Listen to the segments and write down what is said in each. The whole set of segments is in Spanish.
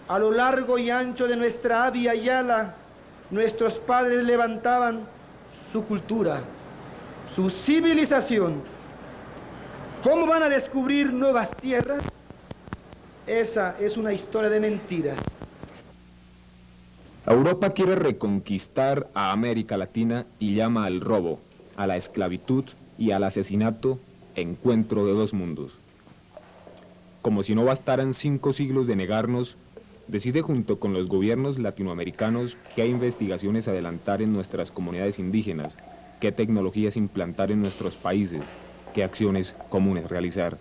A lo largo y ancho de nuestra Abya Yala, nuestros padres levantaban su cultura, su civilización. ¿Cómo van a descubrir nuevas tierras? Esa es una historia de mentiras. Europa quiere reconquistar a América Latina y llama al robo, a la esclavitud y al asesinato encuentro de dos mundos. Como si no bastaran 5 siglos de negarnos, decide junto con los gobiernos latinoamericanos qué investigaciones adelantar en nuestras comunidades indígenas, qué tecnologías implantar en nuestros países, qué acciones comunes realizar.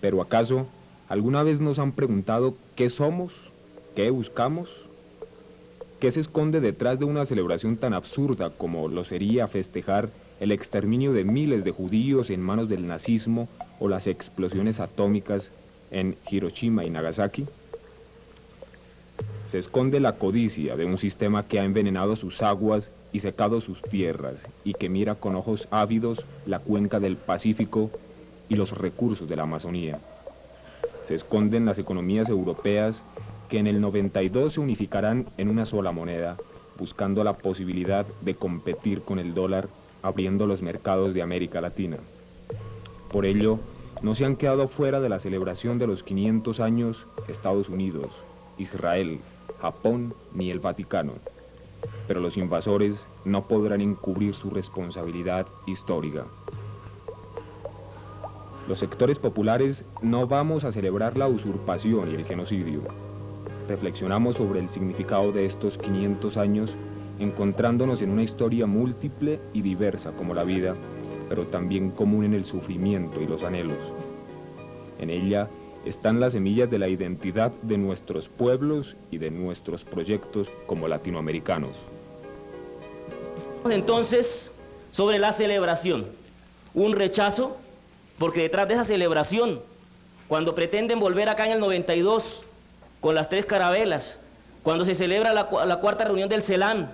Pero ¿acaso alguna vez nos han preguntado qué somos, qué buscamos? ¿Qué se esconde detrás de una celebración tan absurda como lo sería festejar el exterminio de miles de judíos en manos del nazismo o las explosiones atómicas en Hiroshima y Nagasaki? Se esconde la codicia de un sistema que ha envenenado sus aguas y secado sus tierras y que mira con ojos ávidos la cuenca del Pacífico y los recursos de la Amazonía. Se esconden las economías europeas que en el 92 se unificarán en una sola moneda, buscando la posibilidad de competir con el dólar, abriendo los mercados de América Latina. Por ello, no se han quedado fuera de la celebración de los 500 años Estados Unidos, Israel, Japón ni el Vaticano. Pero los invasores no podrán encubrir su responsabilidad histórica. Los sectores populares no vamos a celebrar la usurpación y el genocidio. Reflexionamos sobre el significado de estos 500 años, encontrándonos en una historia múltiple y diversa como la vida, pero también común en el sufrimiento y los anhelos. En ella están las semillas de la identidad de nuestros pueblos y de nuestros proyectos como latinoamericanos. Entonces, sobre la celebración, un rechazo, porque detrás de esa celebración, cuando pretenden volver acá en el 92 con las 3 carabelas, cuando se celebra la 4ª reunión del CELAN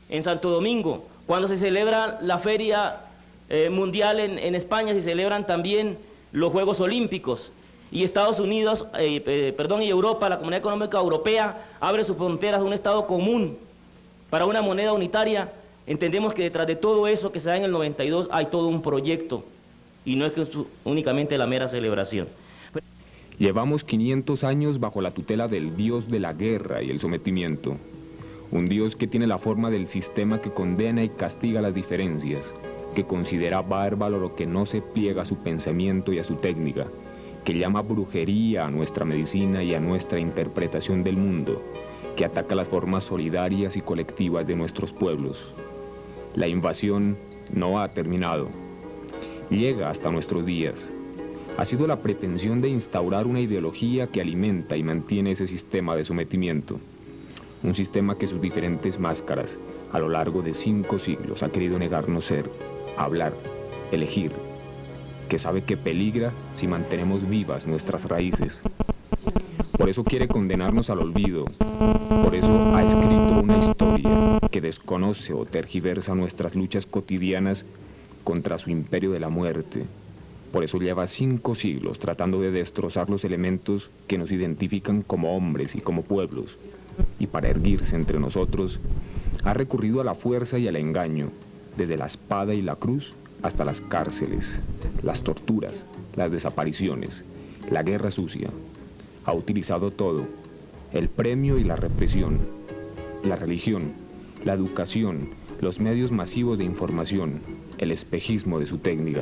en Santo Domingo, cuando se celebra la Feria Mundial en España, se celebran también los Juegos Olímpicos, y Estados Unidos, y Europa, la Comunidad Económica Europea, abre sus fronteras a un Estado común para una moneda unitaria. Entendemos que detrás de todo eso que se da en el 92 hay todo un proyecto, y no es que únicamente la mera celebración. Llevamos 500 años bajo la tutela del dios de la guerra y el sometimiento. Un dios que tiene la forma del sistema que condena y castiga las diferencias, que considera bárbaro lo que no se pliega a su pensamiento y a su técnica, que llama brujería a nuestra medicina y a nuestra interpretación del mundo, que ataca las formas solidarias y colectivas de nuestros pueblos. La invasión no ha terminado. Llega hasta nuestros días. Ha sido la pretensión de instaurar una ideología que alimenta y mantiene ese sistema de sometimiento. Un sistema que sus diferentes máscaras, a lo largo de 5 siglos, ha querido negarnos ser, hablar, elegir, que sabe que peligra si mantenemos vivas nuestras raíces. Por eso quiere condenarnos al olvido. Por eso ha escrito una historia que desconoce o tergiversa nuestras luchas cotidianas contra su imperio de la muerte. Por eso lleva 5 siglos tratando de destrozar los elementos que nos identifican como hombres y como pueblos. Y para erguirse entre nosotros, ha recurrido a la fuerza y al engaño, desde la espada y la cruz hasta las cárceles, las torturas, las desapariciones, la guerra sucia. Ha utilizado todo, el premio y la represión, la religión, la educación, los medios masivos de información, el espejismo de su técnica.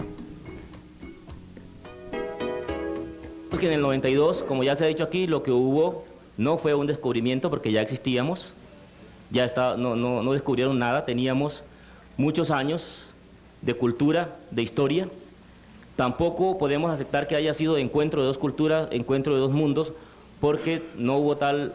Que en el 92, como ya se ha dicho aquí, lo que hubo no fue un descubrimiento porque ya existíamos, no descubrieron nada, teníamos muchos años de cultura, de historia. Tampoco podemos aceptar que haya sido encuentro de 2 culturas, encuentro de 2 mundos, porque no hubo tal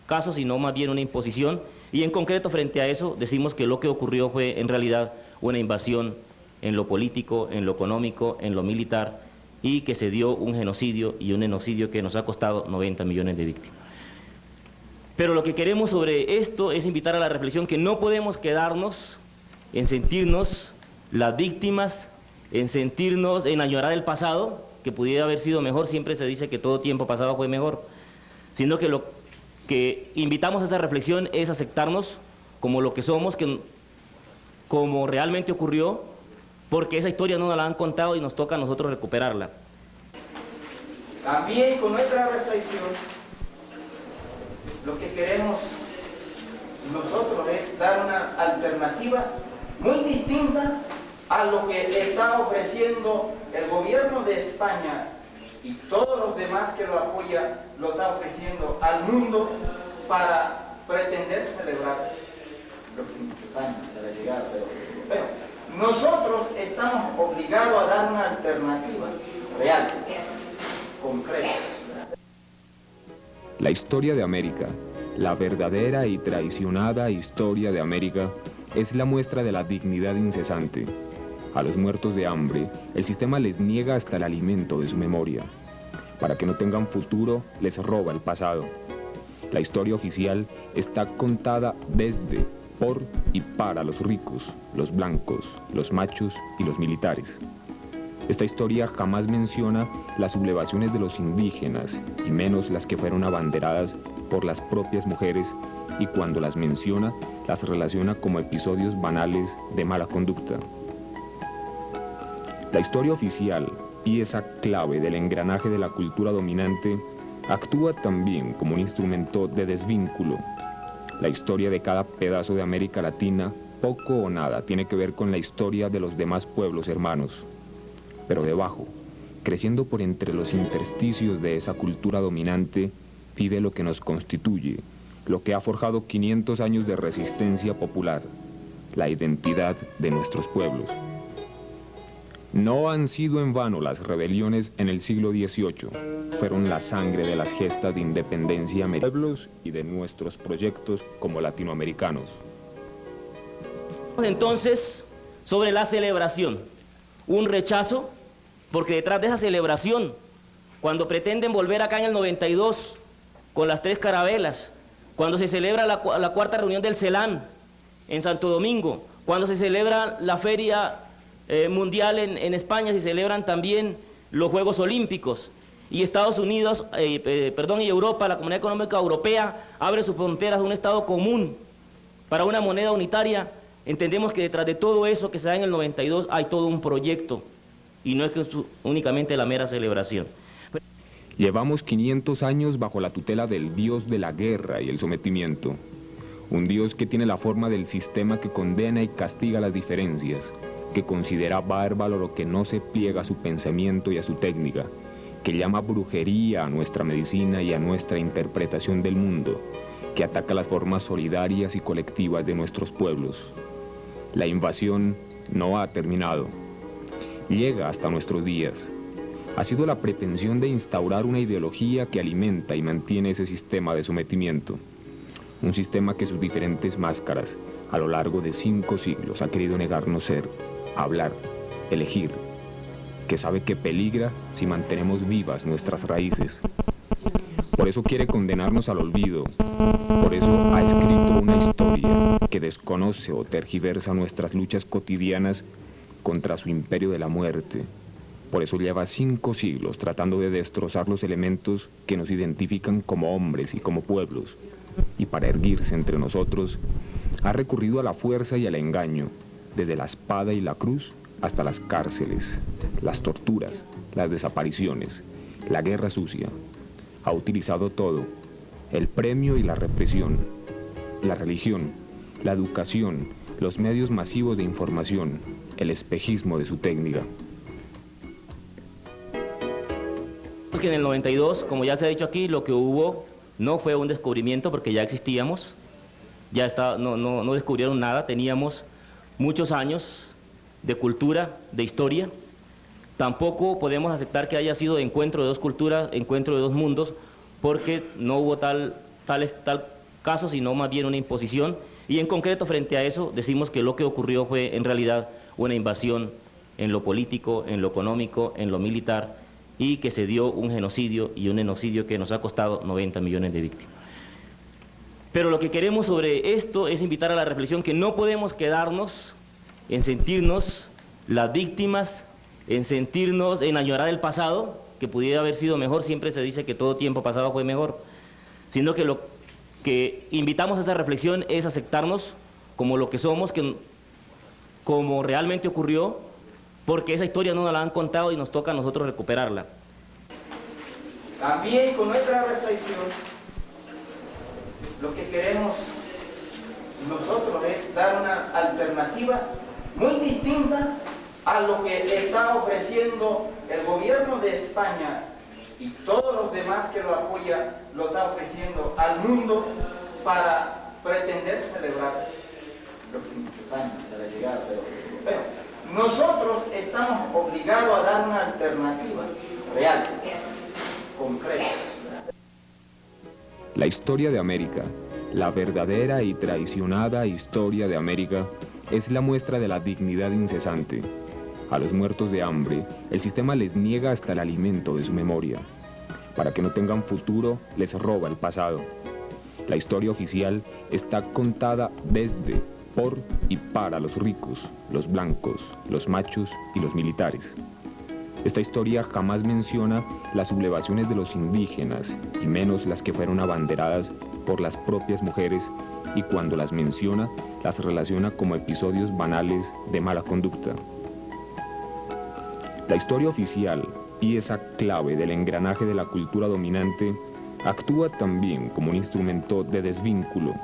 caso, sino más bien una imposición. Y en concreto, frente a eso, decimos que lo que ocurrió fue en realidad una invasión en lo político, en lo económico, en lo militar, y que se dio un genocidio, y un genocidio que nos ha costado 90 millones de víctimas. Pero lo que queremos sobre esto es invitar a la reflexión que no podemos quedarnos en sentirnos las víctimas, en sentirnos, en añorar el pasado, que pudiera haber sido mejor, siempre se dice que todo tiempo pasado fue mejor, sino que lo que invitamos a esa reflexión es aceptarnos como lo que somos, como realmente ocurrió, porque esa historia no nos la han contado y nos toca a nosotros recuperarla. También con nuestra reflexión, lo que queremos nosotros es dar una alternativa muy distinta a lo que está ofreciendo el gobierno de España y todos los demás que lo apoyan, lo está ofreciendo al mundo para pretender celebrar los 500 años de la llegada de los europeos. Nosotros estamos obligados a dar una alternativa real, concreta. La historia de América, la verdadera y traicionada historia de América, es la muestra de la dignidad incesante. A los muertos de hambre, el sistema les niega hasta el alimento de su memoria. Para que no tengan futuro, les roba el pasado. La historia oficial está contada desde, por y para los ricos, los blancos, los machos y los militares. Esta historia jamás menciona las sublevaciones de los indígenas, y menos las que fueron abanderadas por las propias mujeres, y cuando las menciona, las relaciona como episodios banales de mala conducta. La historia oficial, pieza clave del engranaje de la cultura dominante, actúa también como un instrumento de desvínculo. La historia de cada pedazo de América Latina, poco o nada, tiene que ver con la historia de los demás pueblos hermanos. Pero debajo, creciendo por entre los intersticios de esa cultura dominante, vive lo que nos constituye, lo que ha forjado 500 años de resistencia popular, la identidad de nuestros pueblos. No han sido en vano las rebeliones en el siglo XVIII, fueron la sangre de las gestas de independencia de pueblos y de nuestros proyectos como latinoamericanos. Entonces, sobre la celebración, un rechazo, porque detrás de esa celebración, cuando pretenden volver acá en el 92 con las 3 carabelas, cuando se celebra la 4ª reunión del CELAM en Santo Domingo, cuando se celebra la feria mundial en España, se celebran también los Juegos Olímpicos, y Estados Unidos, y Europa, la Comunidad Económica Europea, abre sus fronteras a un Estado común para una moneda unitaria. Entendemos que detrás de todo eso que se da en el 92 hay todo un proyecto, y no es que únicamente la mera celebración. Llevamos 500 años bajo la tutela del dios de la guerra y el sometimiento. Un dios que tiene la forma del sistema que condena y castiga las diferencias, que considera bárbaro lo que no se pliega a su pensamiento y a su técnica, que llama brujería a nuestra medicina y a nuestra interpretación del mundo, que ataca las formas solidarias y colectivas de nuestros pueblos. La invasión no ha terminado. Llega hasta nuestros días. Ha sido la pretensión de instaurar una ideología que alimenta y mantiene ese sistema de sometimiento. Un sistema que sus diferentes máscaras, a lo largo de 5 siglos, ha querido negarnos ser, hablar, elegir, que sabe que peligra si mantenemos vivas nuestras raíces. Por eso quiere condenarnos al olvido. Por eso ha escrito una historia que desconoce o tergiversa nuestras luchas cotidianas contra su imperio de la muerte. Por eso lleva 5 siglos tratando de destrozar los elementos que nos identifican como hombres y como pueblos. Y para erguirse entre nosotros, ha recurrido a la fuerza y al engaño, desde la espada y la cruz hasta las cárceles, las torturas, las desapariciones, la guerra sucia. Ha utilizado todo, el premio y la represión, la religión, la educación, los medios masivos de información, el espejismo de su técnica. Que en el 92, como ya se ha dicho aquí, lo que hubo no fue un descubrimiento porque ya existíamos, no descubrieron nada, teníamos muchos años de cultura, de historia. Tampoco podemos aceptar que haya sido encuentro de 2 culturas, encuentro de 2 mundos, porque no hubo tal caso, sino más bien una imposición. Y en concreto, frente a eso, decimos que lo que ocurrió fue en realidad una invasión en lo político, en lo económico, en lo militar, y que se dio un genocidio, y un genocidio que nos ha costado 90 millones de víctimas. Pero lo que queremos sobre esto es invitar a la reflexión que no podemos quedarnos en sentirnos las víctimas en sentirnos, en añorar el pasado, que pudiera haber sido mejor. Siempre se dice que todo tiempo pasado fue mejor, sino que lo que invitamos a esa reflexión es aceptarnos como lo que somos, como realmente ocurrió, porque esa historia no nos la han contado y nos toca a nosotros recuperarla. También con nuestra reflexión, lo que queremos nosotros es dar una alternativa muy distinta a lo que está ofreciendo el gobierno de España y todos los demás que lo apoyan, lo está ofreciendo al mundo para pretender celebrar los 500 años de la llegada. Pero nosotros estamos obligados a dar una alternativa real, concreta. La historia de América, la verdadera y traicionada historia de América, es la muestra de la dignidad incesante. A los muertos de hambre, el sistema les niega hasta el alimento de su memoria. Para que no tengan futuro, les roba el pasado. La historia oficial está contada desde, por y para los ricos, los blancos, los machos y los militares. Esta historia jamás menciona las sublevaciones de los indígenas, y menos las que fueron abanderadas por las propias mujeres, y cuando las menciona, las relaciona como episodios banales de mala conducta. La historia oficial, pieza clave del engranaje de la cultura dominante, actúa también como un instrumento de desvínculo.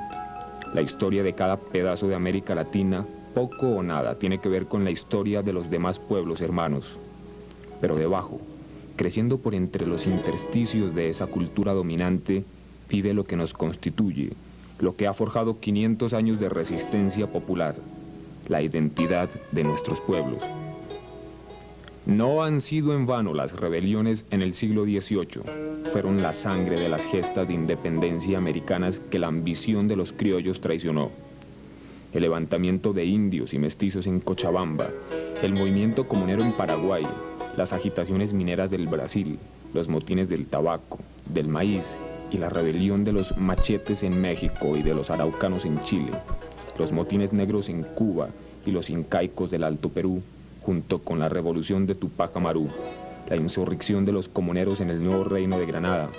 La historia de cada pedazo de América Latina, poco o nada, tiene que ver con la historia de los demás pueblos hermanos. Pero debajo, creciendo por entre los intersticios de esa cultura dominante, vive lo que nos constituye, lo que ha forjado 500 años de resistencia popular, la identidad de nuestros pueblos. No han sido en vano las rebeliones en el siglo XVIII. Fueron la sangre de las gestas de independencia americanas que la ambición de los criollos traicionó. El levantamiento de indios y mestizos en Cochabamba, el movimiento comunero en Paraguay, las agitaciones mineras del Brasil, los motines del tabaco, del maíz y la rebelión de los machetes en México y de los araucanos en Chile, los motines negros en Cuba y los incaicos del Alto Perú, junto con la revolución de Tupac Amaru, la insurrección de los comuneros en el Nuevo Reino de Granada,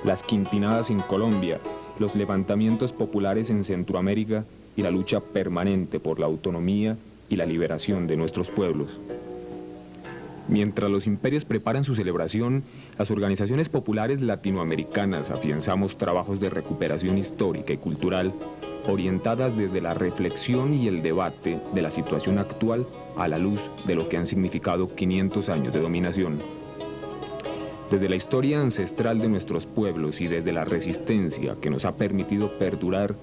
las quintinadas en Colombia, los levantamientos populares en Centroamérica y la lucha permanente por la autonomía y la liberación de nuestros pueblos. Mientras los imperios preparan su celebración, las organizaciones populares latinoamericanas afianzamos trabajos de recuperación histórica y cultural orientadas desde la reflexión y el debate de la situación actual a la luz de lo que han significado 500 años de dominación. Desde la historia ancestral de nuestros pueblos y desde la resistencia que nos ha permitido perdurar,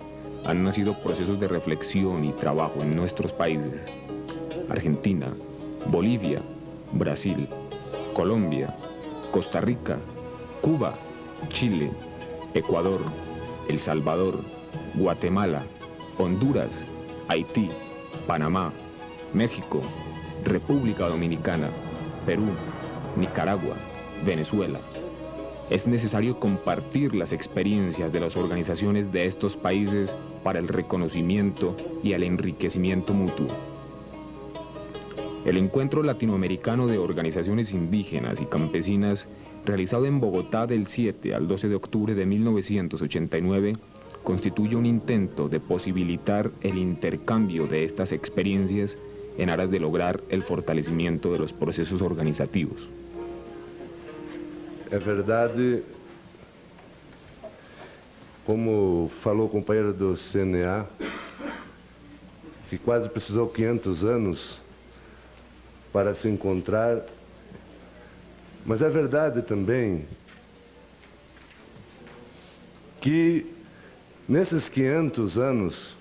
han nacido procesos de reflexión y trabajo en nuestros países: Argentina, Bolivia, Brasil, Colombia, Costa Rica, Cuba, Chile, Ecuador, El Salvador, Guatemala, Honduras, Haití, Panamá, México, República Dominicana, Perú, Nicaragua, Venezuela. Es necesario compartir las experiencias de las organizaciones de estos países para el reconocimiento y el enriquecimiento mutuo. El Encuentro Latinoamericano de Organizaciones Indígenas y Campesinas, realizado en Bogotá del 7 al 12 de octubre de 1989, constituye un intento de posibilitar el intercambio de estas experiencias en aras de lograr el fortalecimiento de los procesos organizativos. É verdade, como falou o companheiro do CNA, que quase precisou 500 anos para se encontrar, mas é verdade também que nesses 500 anos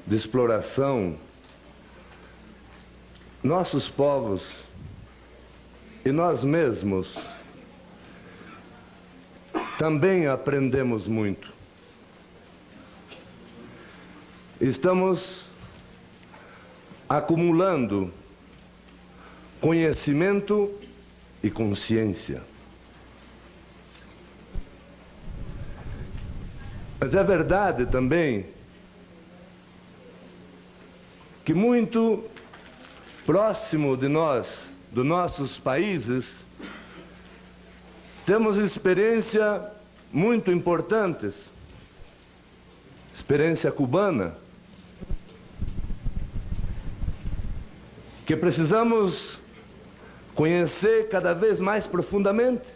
de exploração, nossos povos e nós mesmos também aprendemos muito. Estamos acumulando conhecimento e consciência. Mas é verdade também que muito próximo de nós, dos nossos países, temos experiências muito importantes. Experiência cubana, que precisamos conhecer cada vez mais profundamente.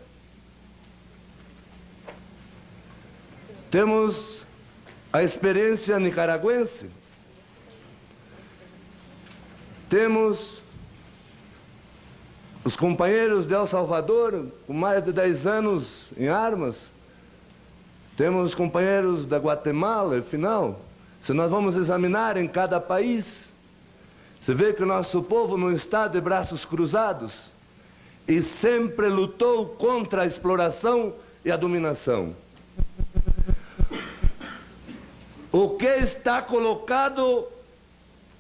Temos a experiência nicaragüense. Temos os companheiros de El Salvador, com mais de 10 anos em armas. Temos os companheiros da Guatemala, afinal. Se nós vamos examinar em cada país, você vê que o nosso povo não está de braços cruzados e sempre lutou contra a exploração e a dominação. O que está colocado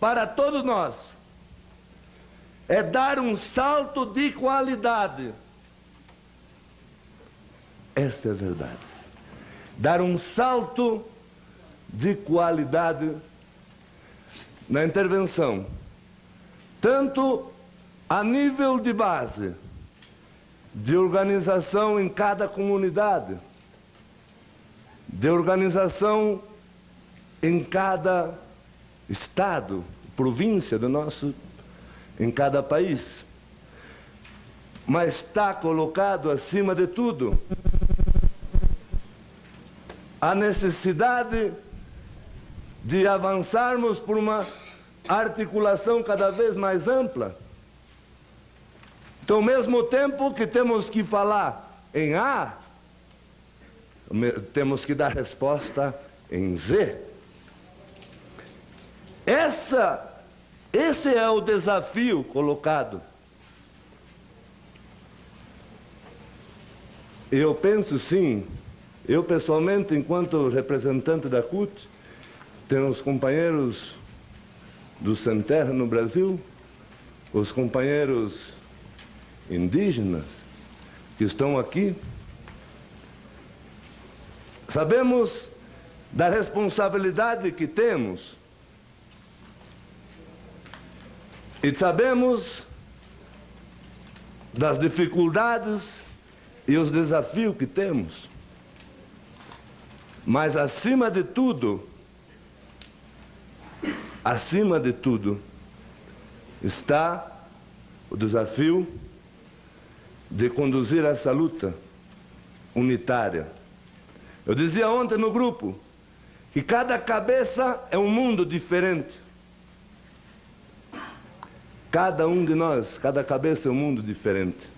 para todos nós é dar um salto de qualidade. Essa é a verdade. Dar um salto de qualidade na intervenção, tanto a nível de base, de organização em cada comunidade, de organização em cada estado, província do nosso, em cada país. Mas está colocado acima de tudo a necessidade de avançarmos por uma articulação cada vez mais ampla. Então, ao mesmo tempo que temos que falar em A, temos que dar resposta em Z. Esse é o desafio colocado. Eu penso sim, eu pessoalmente, enquanto representante da CUT, tenho os companheiros do Sem Terra no Brasil, os companheiros indígenas que estão aqui. Sabemos da responsabilidade que temos e sabemos das dificuldades e os desafios que temos. Mas acima de tudo, está o desafio de conduzir essa luta unitária. Eu dizia ontem no grupo que cada cabeça é um mundo diferente. Cada um de nós, cada cabeça é um mundo diferente.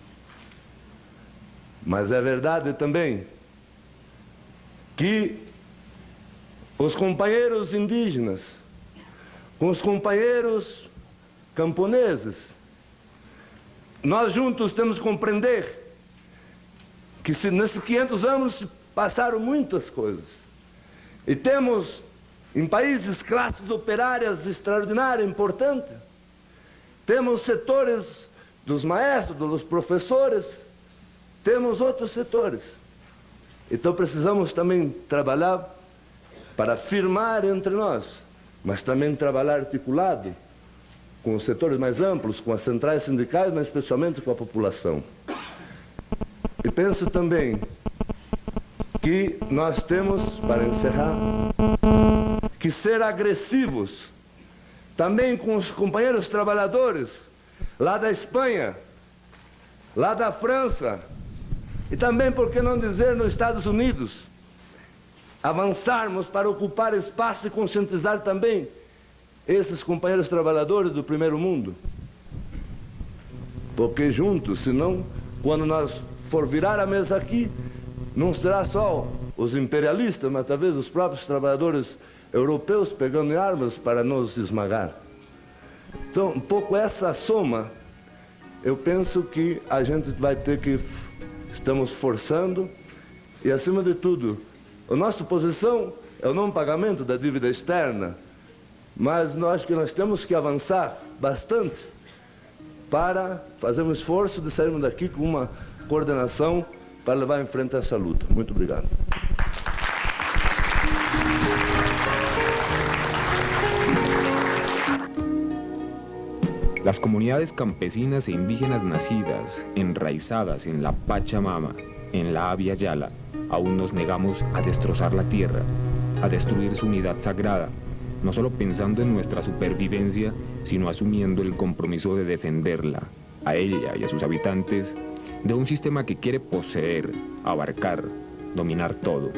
Mas é verdade também que os companheiros indígenas, com os companheiros camponeses, nós juntos temos que compreender que nesses 500 anos passaram muitas coisas. E temos em países classes operárias extraordinárias, importantes. Temos setores dos maestros, dos professores, temos outros setores. Então precisamos também trabalhar para firmar entre nós, mas também trabalhar articulado com os setores mais amplos, com as centrais sindicais, mas especialmente com a população. E penso também que nós temos, para encerrar, que ser agressivos também com os companheiros trabalhadores lá da Espanha, lá da França, e também, por que não dizer, nos Estados Unidos, avançarmos para ocupar espaço e conscientizar também esses companheiros trabalhadores do primeiro mundo. Porque juntos, senão, quando nós for virar a mesa aqui, não será só os imperialistas, mas talvez os próprios trabalhadores europeus pegando em armas para nos esmagar. Então, um pouco essa soma, eu penso que a gente vai ter que... Estamos forçando e, acima de tudo, a nossa posição é o não pagamento da dívida externa, mas acho que nós temos que avançar bastante para fazer um esforço de sairmos daqui com uma coordenação para levar em frente essa luta. Muito obrigado. Las comunidades campesinas e indígenas nacidas, enraizadas en la Pachamama, en la Abya Yala, aún nos negamos a destrozar la tierra, a destruir su unidad sagrada, no solo pensando en nuestra supervivencia, sino asumiendo el compromiso de defenderla, a ella y a sus habitantes, de un sistema que quiere poseer, abarcar, dominar todo,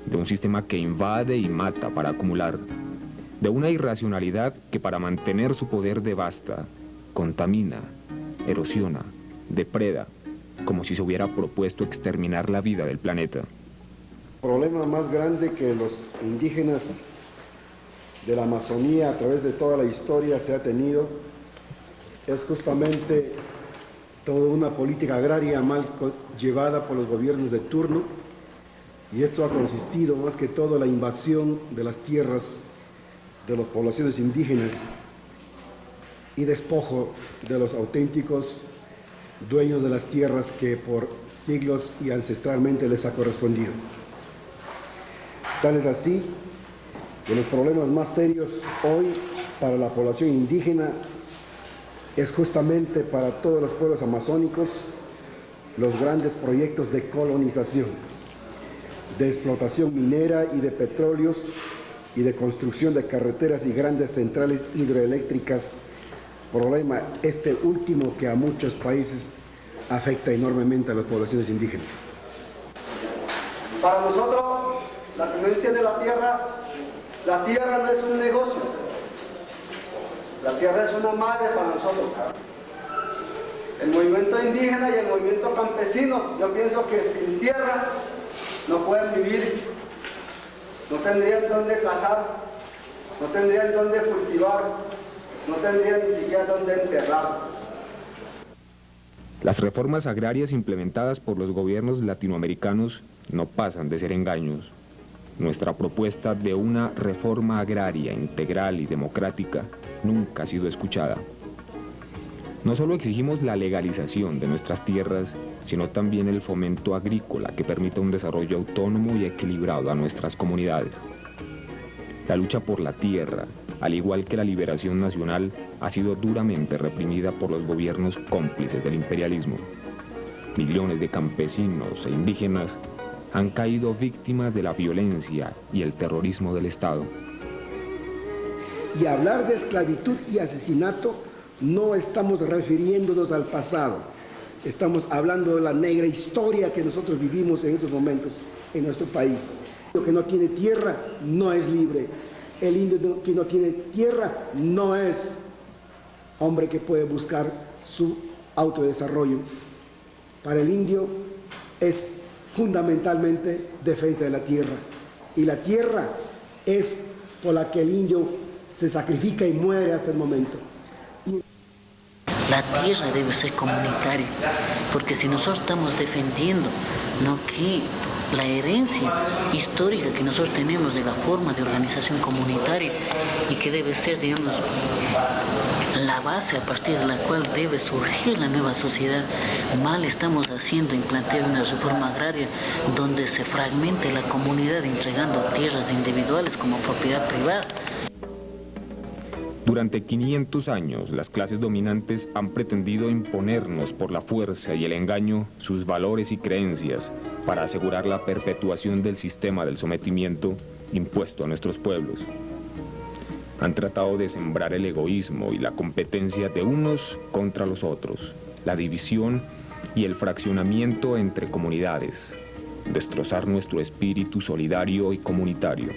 de un sistema que invade y mata para acumular, de una irracionalidad que para mantener su poder devasta, contamina, erosiona, depreda, como si se hubiera propuesto exterminar la vida del planeta. El problema más grande que los indígenas de la Amazonía a través de toda la historia se ha tenido es justamente toda una política agraria mal llevada por los gobiernos de turno, y esto ha consistido más que todo en la invasión de las tierras de las poblaciones indígenas y despojo de los auténticos dueños de las tierras que por siglos y ancestralmente les ha correspondido. Tal es así que los problemas más serios hoy para la población indígena es justamente para todos los pueblos amazónicos los grandes proyectos de colonización, de explotación minera y de petróleos y de construcción de carreteras y grandes centrales hidroeléctricas, problema este último que a muchos países afecta enormemente a las poblaciones indígenas. Para nosotros, la tenencia de la tierra no es un negocio, la tierra es una madre para nosotros. El movimiento indígena y el movimiento campesino, yo pienso que sin tierra no pueden vivir. No tendrían dónde cazar, no tendrían dónde cultivar, no tendrían ni siquiera dónde enterrar. Las reformas agrarias implementadas por los gobiernos latinoamericanos no pasan de ser engaños. Nuestra propuesta de una reforma agraria integral y democrática nunca ha sido escuchada. No solo exigimos la legalización de nuestras tierras, sino también el fomento agrícola que permita un desarrollo autónomo y equilibrado a nuestras comunidades. La lucha por la tierra, al igual que la liberación nacional, ha sido duramente reprimida por los gobiernos cómplices del imperialismo. Millones de campesinos e indígenas han caído víctimas de la violencia y el terrorismo del Estado. Y hablar de esclavitud y asesinato no estamos refiriéndonos al pasado, estamos hablando de la negra historia que nosotros vivimos en estos momentos en nuestro país. El que no tiene tierra no es libre, el indio que no tiene tierra no es hombre que puede buscar su autodesarrollo. Para el indio es fundamentalmente defensa de la tierra, y la tierra es por la que el indio se sacrifica y muere hasta el momento. La tierra debe ser comunitaria, porque si nosotros estamos defendiendo que la herencia histórica que nosotros tenemos de la forma de organización comunitaria y que debe ser, digamos, la base a partir de la cual debe surgir la nueva sociedad, mal estamos haciendo en plantear una reforma agraria donde se fragmente la comunidad entregando tierras individuales como propiedad privada. Durante 500 años, las clases dominantes han pretendido imponernos por la fuerza y el engaño sus valores y creencias para asegurar la perpetuación del sistema del sometimiento impuesto a nuestros pueblos. Han tratado de sembrar el egoísmo y la competencia de unos contra los otros, la división y el fraccionamiento entre comunidades, destrozar nuestro espíritu solidario y comunitario,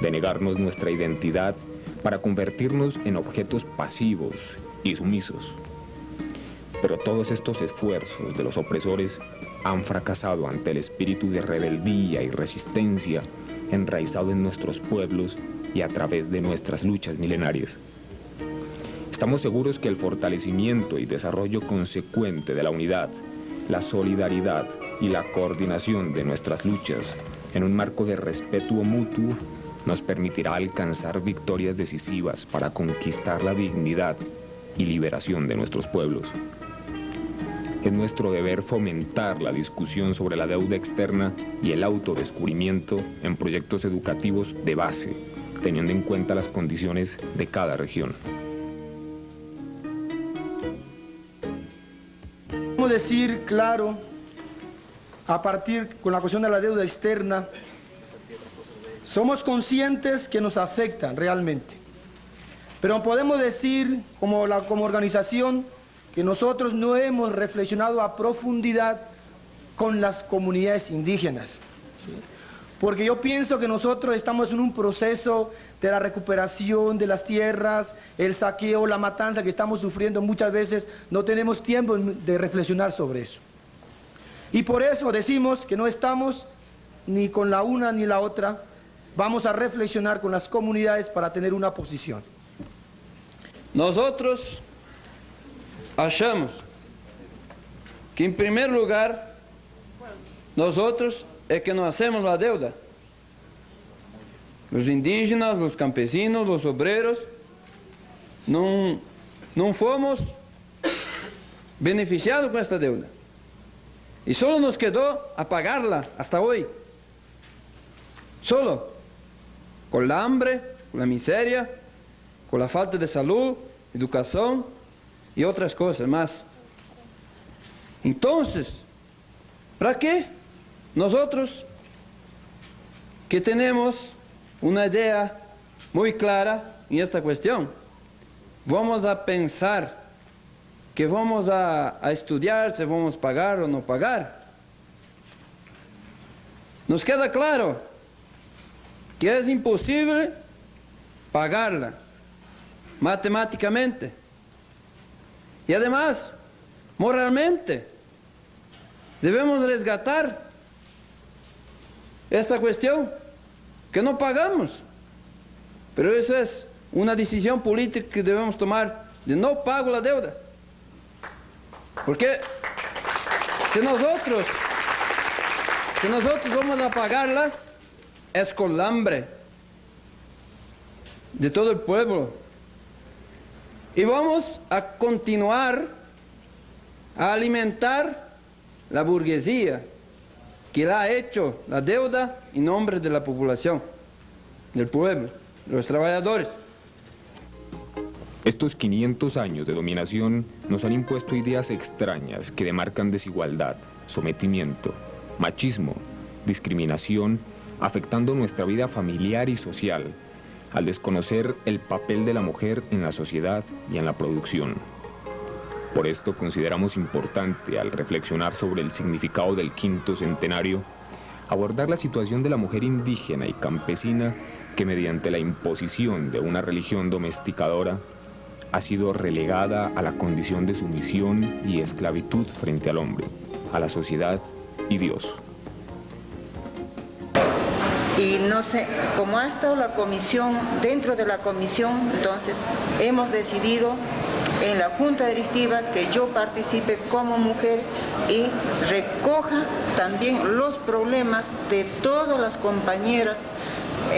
denegarnos nuestra identidad para convertirnos en objetos pasivos y sumisos. Pero todos estos esfuerzos de los opresores han fracasado ante el espíritu de rebeldía y resistencia enraizado en nuestros pueblos y a través de nuestras luchas milenarias. Estamos seguros que el fortalecimiento y desarrollo consecuente de la unidad, la solidaridad y la coordinación de nuestras luchas en un marco de respeto mutuo nos permitirá alcanzar victorias decisivas para conquistar la dignidad y liberación de nuestros pueblos. Es nuestro deber fomentar la discusión sobre la deuda externa y el autodescubrimiento en proyectos educativos de base, teniendo en cuenta las condiciones de cada región. Podemos decir, claro, a partir con la cuestión de la deuda externa, somos conscientes que nos afectan realmente. Pero podemos decir, como organización, que nosotros no hemos reflexionado a profundidad con las comunidades indígenas, ¿sí? Porque yo pienso que nosotros estamos en un proceso de la recuperación de las tierras, el saqueo, la matanza que estamos sufriendo muchas veces, no tenemos tiempo de reflexionar sobre eso. Y por eso decimos que no estamos ni con la una ni la otra, vamos a reflexionar con las comunidades para tener una posición. Nosotros achamos que en primer lugar, nosotros es que no hacemos la deuda. Los indígenas, los campesinos, los obreros, no fomos beneficiados con esta deuda. Y solo nos quedó a pagarla hasta hoy. Solo. Con la hambre, con la miseria, con la falta de salud, educación y otras cosas más. Entonces, ¿para qué nosotros que tenemos una idea muy clara en esta cuestión, vamos a pensar que vamos a estudiar si vamos a pagar o no pagar? Nos queda claro que es imposible pagarla matemáticamente y además moralmente debemos resgatar esta cuestión que no pagamos, pero eso es una decisión política que debemos tomar, de no pago la deuda, porque si nosotros vamos a pagarla es con la hambre de todo el pueblo y vamos a continuar a alimentar la burguesía que la ha hecho la deuda en nombre de la población, del pueblo, de los trabajadores. Estos 500 años de dominación nos han impuesto ideas extrañas que demarcan desigualdad, sometimiento, machismo, discriminación, afectando nuestra vida familiar y social, al desconocer el papel de la mujer en la sociedad y en la producción. Por esto consideramos importante, al reflexionar sobre el significado del quinto centenario, abordar la situación de la mujer indígena y campesina que mediante la imposición de una religión domesticadora ha sido relegada a la condición de sumisión y esclavitud frente al hombre, a la sociedad y Dios. Y no sé, como ha estado la comisión, dentro de la comisión, entonces hemos decidido en la Junta Directiva que yo participe como mujer y recoja también los problemas de todas las compañeras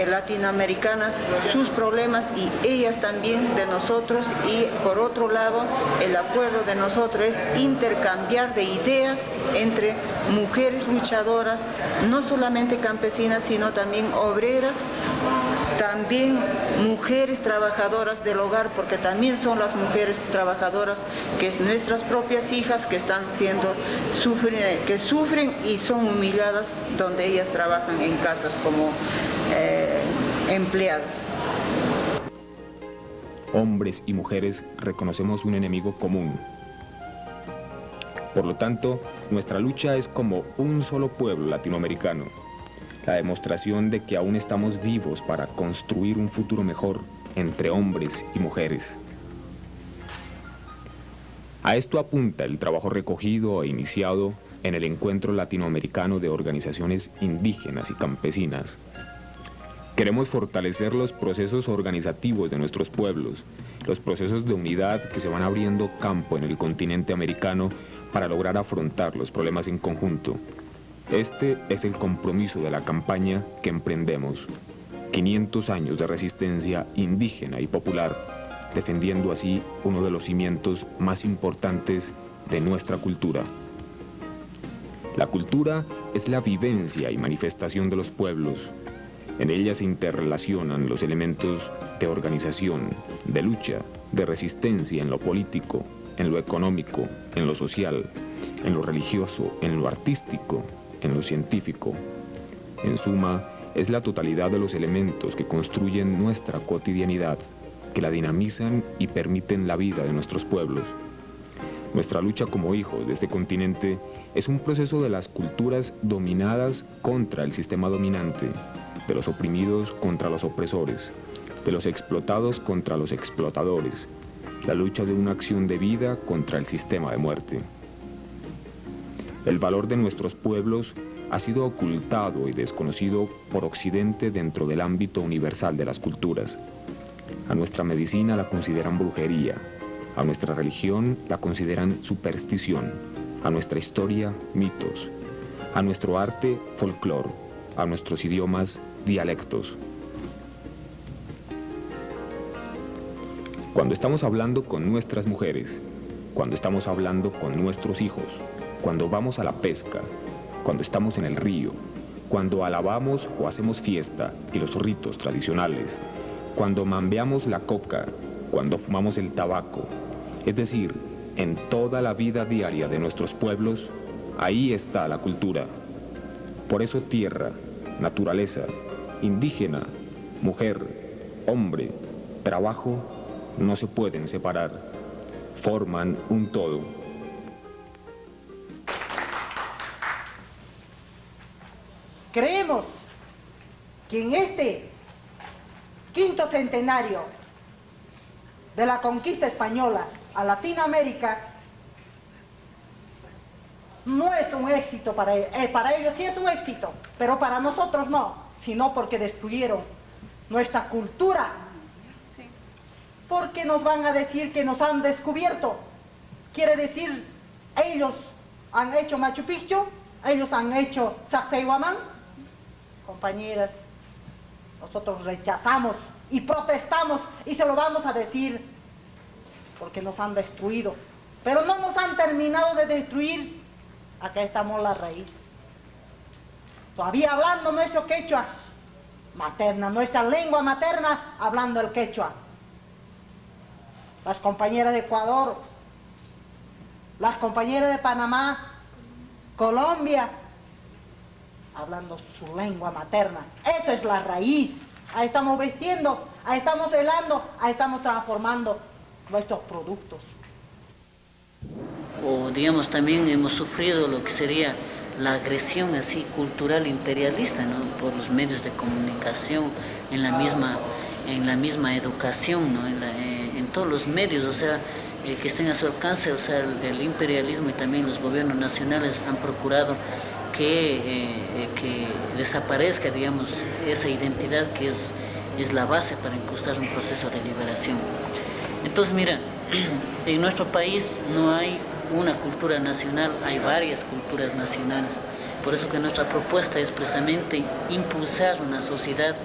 latinoamericanas, sus problemas y ellas también de nosotros, y por otro lado el acuerdo de nosotros es intercambiar de ideas entre mujeres luchadoras, no solamente campesinas sino también obreras, también mujeres trabajadoras del hogar, porque también son las mujeres trabajadoras que es nuestras propias hijas que están que sufren y son humilladas donde ellas trabajan en casas como empleadas. Hombres y mujeres reconocemos un enemigo común. Por lo tanto, nuestra lucha es como un solo pueblo latinoamericano, la demostración de que aún estamos vivos para construir un futuro mejor entre hombres y mujeres. A esto apunta el trabajo recogido e iniciado en el Encuentro Latinoamericano de Organizaciones Indígenas y Campesinas. Queremos fortalecer los procesos organizativos de nuestros pueblos, los procesos de unidad que se van abriendo campo en el continente americano para lograr afrontar los problemas en conjunto. Este es el compromiso de la campaña que emprendemos. 500 años de resistencia indígena y popular, defendiendo así uno de los cimientos más importantes de nuestra cultura. La cultura es la vivencia y manifestación de los pueblos. En ella se interrelacionan los elementos de organización, de lucha, de resistencia en lo político, en lo económico, en lo social, en lo religioso, en lo artístico, en lo científico. En suma, es la totalidad de los elementos que construyen nuestra cotidianidad, que la dinamizan y permiten la vida de nuestros pueblos. Nuestra lucha como hijos de este continente es un proceso de las culturas dominadas contra el sistema dominante, de los oprimidos contra los opresores, de los explotados contra los explotadores, la lucha de una acción de vida contra el sistema de muerte. El valor de nuestros pueblos ha sido ocultado y desconocido por Occidente dentro del ámbito universal de las culturas. A nuestra medicina la consideran brujería, a nuestra religión la consideran superstición, a nuestra historia, mitos, a nuestro arte, folclore, a nuestros idiomas, dialectos. Cuando estamos hablando con nuestras mujeres, cuando estamos hablando con nuestros hijos, cuando vamos a la pesca, cuando estamos en el río, cuando alabamos o hacemos fiesta y los ritos tradicionales, cuando mambeamos la coca, cuando fumamos el tabaco, es decir, en toda la vida diaria de nuestros pueblos, ahí está la cultura. Por eso tierra, naturaleza, indígena, mujer, hombre, trabajo, no se pueden separar, forman un todo. Creemos que en este quinto centenario de la conquista española a Latinoamérica no es un éxito para ellos sí es un éxito, pero para nosotros no, sino porque destruyeron nuestra cultura. Porque nos van a decir que nos han descubierto. Quiere decir, ellos han hecho Machu Picchu, ellos han hecho Sacsayhuamán. Compañeras, nosotros rechazamos y protestamos y se lo vamos a decir porque nos han destruido. Pero no nos han terminado de destruir. Acá estamos la raíz. Todavía hablando nuestro quechua materna, nuestra lengua materna, hablando el quechua. Las compañeras de Ecuador, las compañeras de Panamá, Colombia, hablando su lengua materna. Eso es la raíz. Ahí estamos vestiendo, ahí estamos helando, ahí estamos transformando nuestros productos. O digamos también hemos sufrido lo que sería la agresión así cultural imperialista, ¿no? Por los medios de comunicación, en la misma educación, ¿no? En todos los medios, o sea, que estén a su alcance, o sea, el imperialismo y también los gobiernos nacionales han procurado que desaparezca, digamos, esa identidad que es la base para impulsar un proceso de liberación. Entonces, mira, en nuestro país no hay una cultura nacional, hay varias culturas nacionales. Por eso que nuestra propuesta es precisamente impulsar una sociedad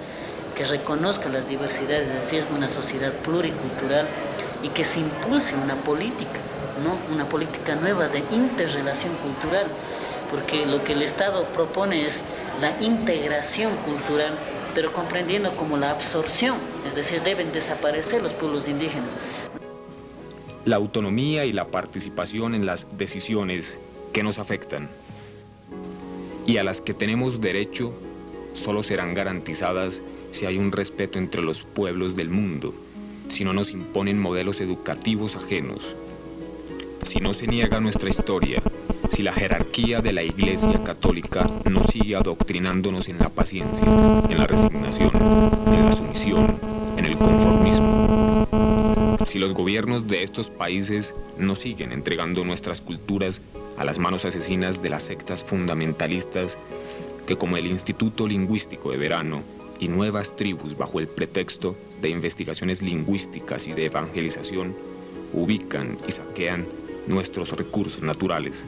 que reconozca las diversidades, es decir, una sociedad pluricultural y que se impulse una política, ¿no? Una política nueva de interrelación cultural, porque lo que el Estado propone es la integración cultural, pero comprendiendo como la absorción, es decir, deben desaparecer los pueblos indígenas. La autonomía y la participación en las decisiones que nos afectan y a las que tenemos derecho solo serán garantizadas si hay un respeto entre los pueblos del mundo, si no nos imponen modelos educativos ajenos, si no se niega nuestra historia, si la jerarquía de la Iglesia Católica no sigue adoctrinándonos en la paciencia, en la resignación, en la sumisión, en el conformismo. Si los gobiernos de estos países no siguen entregando nuestras culturas a las manos asesinas de las sectas fundamentalistas que, como el Instituto Lingüístico de Verano y nuevas tribus bajo el pretexto de investigaciones lingüísticas y de evangelización, ubican y saquean nuestros recursos naturales.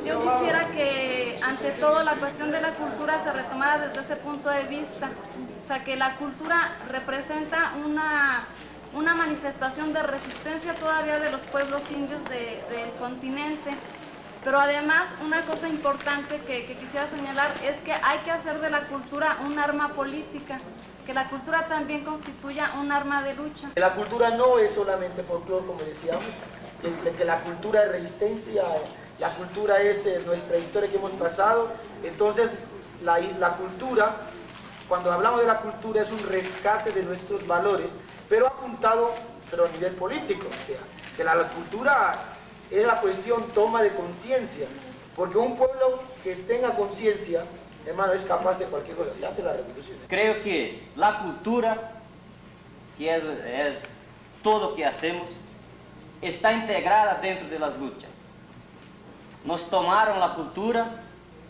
Yo quisiera que, ante todo, la cuestión de la cultura se retomara desde ese punto de vista. O sea, que la cultura representa una manifestación de resistencia todavía de los pueblos indios del continente. Pero además, una cosa importante que quisiera señalar es que hay que hacer de la cultura un arma política, que la cultura también constituya un arma de lucha. La cultura no es solamente folclore, como decíamos, que la cultura es resistencia, la cultura es nuestra historia que hemos pasado. Entonces, la cultura, cuando hablamos de la cultura, es un rescate de nuestros valores, pero apuntado a nivel político. O sea, que la cultura es la cuestión toma de conciencia, porque un pueblo que tenga conciencia, hermano, es capaz de cualquier cosa, se hace la revolución. Creo que la cultura, que es todo lo que hacemos, está integrada dentro de las luchas. Nos tomaron la cultura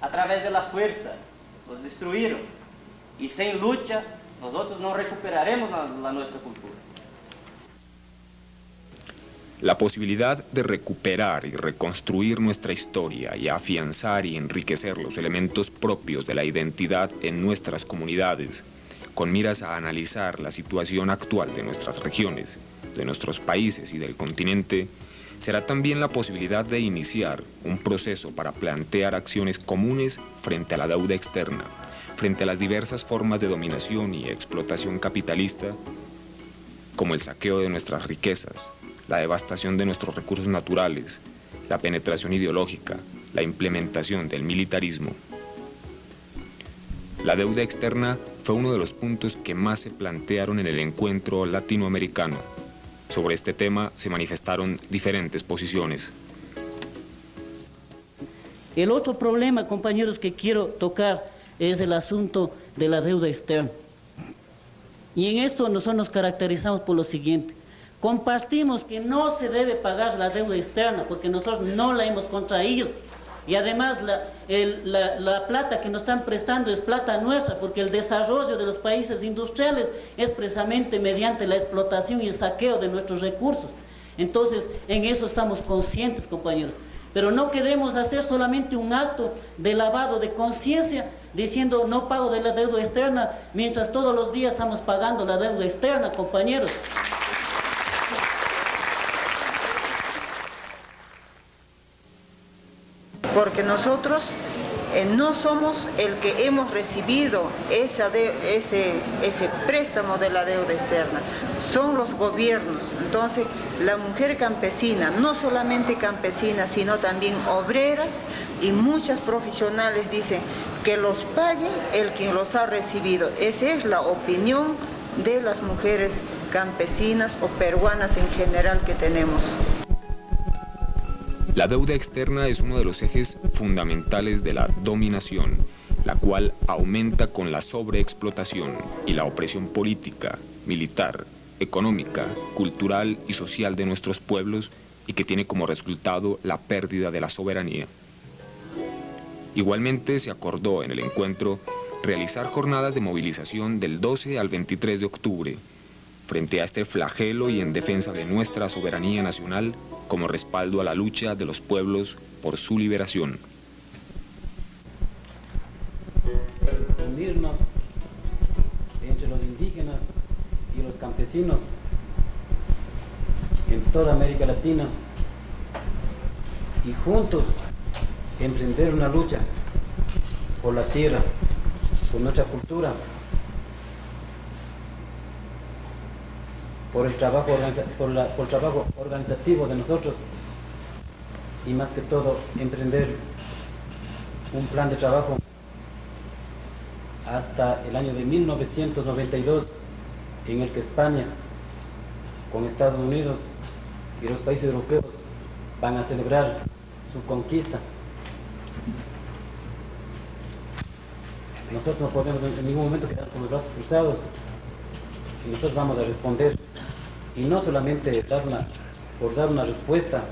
a través de la fuerza, nos destruyeron. Y sin lucha, nosotros no recuperaremos la nuestra cultura. La posibilidad de recuperar y reconstruir nuestra historia y afianzar y enriquecer los elementos propios de la identidad en nuestras comunidades, con miras a analizar la situación actual de nuestras regiones, de nuestros países y del continente, será también la posibilidad de iniciar un proceso para plantear acciones comunes frente a la deuda externa, frente a las diversas formas de dominación y explotación capitalista, como el saqueo de nuestras riquezas, la devastación de nuestros recursos naturales, la penetración ideológica, la implementación del militarismo. La deuda externa fue uno de los puntos que más se plantearon en el encuentro latinoamericano. Sobre este tema se manifestaron diferentes posiciones. El otro problema, compañeros, que quiero tocar es el asunto de la deuda externa. Y en esto nosotros nos caracterizamos por lo siguiente. Compartimos que no se debe pagar la deuda externa porque nosotros no la hemos contraído. Y además la plata que nos están prestando es plata nuestra, porque el desarrollo de los países industriales es precisamente mediante la explotación y el saqueo de nuestros recursos. Entonces, en eso estamos conscientes, compañeros. Pero no queremos hacer solamente un acto de lavado de conciencia, diciendo no pago de la deuda externa, mientras todos los días estamos pagando la deuda externa, compañeros. Porque nosotros no somos el que hemos recibido ese préstamo de la deuda externa, son los gobiernos. Entonces, la mujer campesina, no solamente campesina, sino también obreras y muchas profesionales dicen que los pague el que los ha recibido. Esa es la opinión de las mujeres campesinas o peruanas en general que tenemos. La deuda externa es uno de los ejes fundamentales de la dominación, la cual aumenta con la sobreexplotación y la opresión política, militar, económica, cultural y social de nuestros pueblos y que tiene como resultado la pérdida de la soberanía. Igualmente se acordó en el encuentro realizar jornadas de movilización del 12 al 23 de octubre, frente a este flagelo y en defensa de nuestra soberanía nacional como respaldo a la lucha de los pueblos por su liberación. Unirnos entre los indígenas y los campesinos en toda América Latina y juntos emprender una lucha por la tierra, por nuestra cultura, por el trabajo, por el trabajo organizativo de nosotros y más que todo emprender un plan de trabajo hasta el año de 1992 en el que España con Estados Unidos y los países europeos van a celebrar su conquista. Nosotros no podemos en ningún momento quedar con los brazos cruzados y nosotros vamos a responder. Y no solamente por dar una respuesta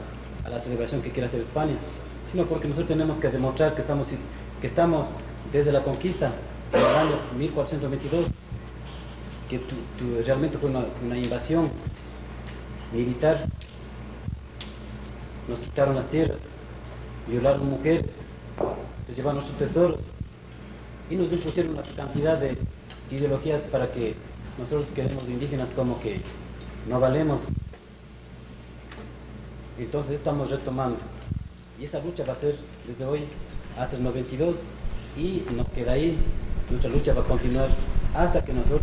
a la celebración que quiere hacer España, sino porque nosotros tenemos que demostrar que estamos desde la conquista, en el año 1492, que realmente fue una invasión militar. Nos quitaron las tierras, violaron mujeres, se llevaron nuestros tesoros y nos impusieron una cantidad de ideologías para que nosotros quedemos indígenas como que no valemos. Entonces estamos retomando Y esa lucha va a ser desde hoy hasta el 92 y no queda ahí. Nuestra lucha va a continuar hasta que nuestros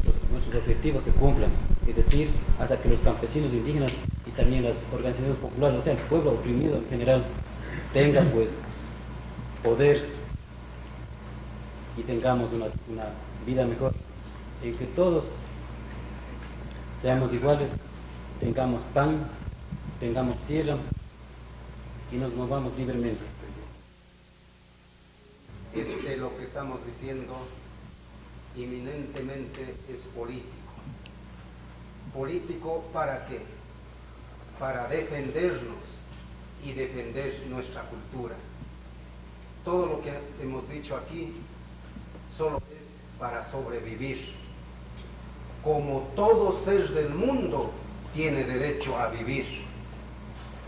objetivos se cumplan, es decir, hasta que los campesinos indígenas y también las organizaciones populares, o sea, el pueblo oprimido en general, tengan pues poder y tengamos una vida mejor, en que todos seamos iguales, tengamos pan, tengamos tierra y nos movamos libremente. Es que lo que estamos diciendo eminentemente es político. ¿Político para qué? Para defendernos y defender nuestra cultura. Todo lo que hemos dicho aquí solo es para sobrevivir. Como todo ser del mundo tiene derecho a vivir,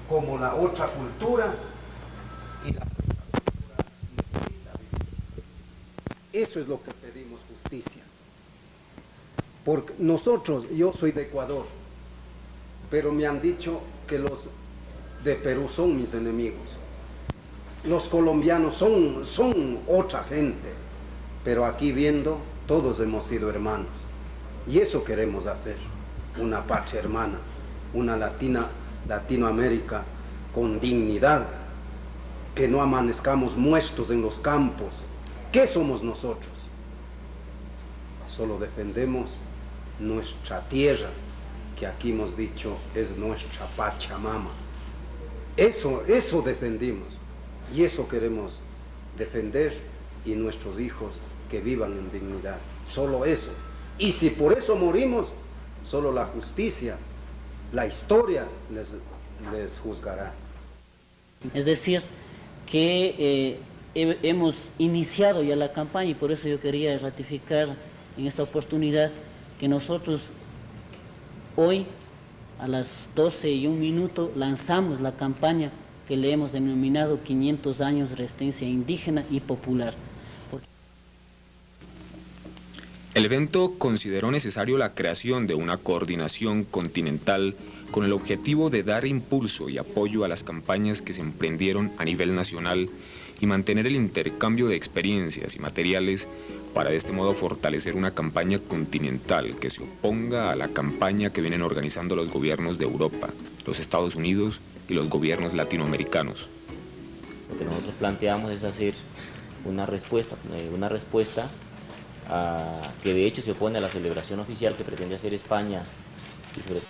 como la otra cultura y la cultura necesita vivir. Eso es lo que pedimos, justicia. Porque nosotros, yo soy de Ecuador, pero me han dicho que los de Perú son mis enemigos. Los colombianos son otra gente, pero aquí viendo, todos hemos sido hermanos. Y eso queremos hacer, una patria hermana, una Latinoamérica con dignidad, que no amanezcamos muertos en los campos. ¿Qué somos nosotros? Solo defendemos nuestra tierra, que aquí hemos dicho es nuestra Pachamama. Eso defendimos y eso queremos defender, y nuestros hijos que vivan en dignidad. Solo eso. Y si por eso morimos, solo la justicia, la historia les juzgará. Es decir, que hemos iniciado ya la campaña, y por eso yo quería ratificar en esta oportunidad que nosotros hoy a las 12:01 lanzamos la campaña que le hemos denominado 500 años de resistencia indígena y popular. El evento consideró necesario la creación de una coordinación continental con el objetivo de dar impulso y apoyo a las campañas que se emprendieron a nivel nacional y mantener el intercambio de experiencias y materiales para de este modo fortalecer una campaña continental que se oponga a la campaña que vienen organizando los gobiernos de Europa, los Estados Unidos y los gobiernos latinoamericanos. Lo que nosotros planteamos es hacer una respuesta que de hecho se opone a la celebración oficial que pretende hacer España y sobre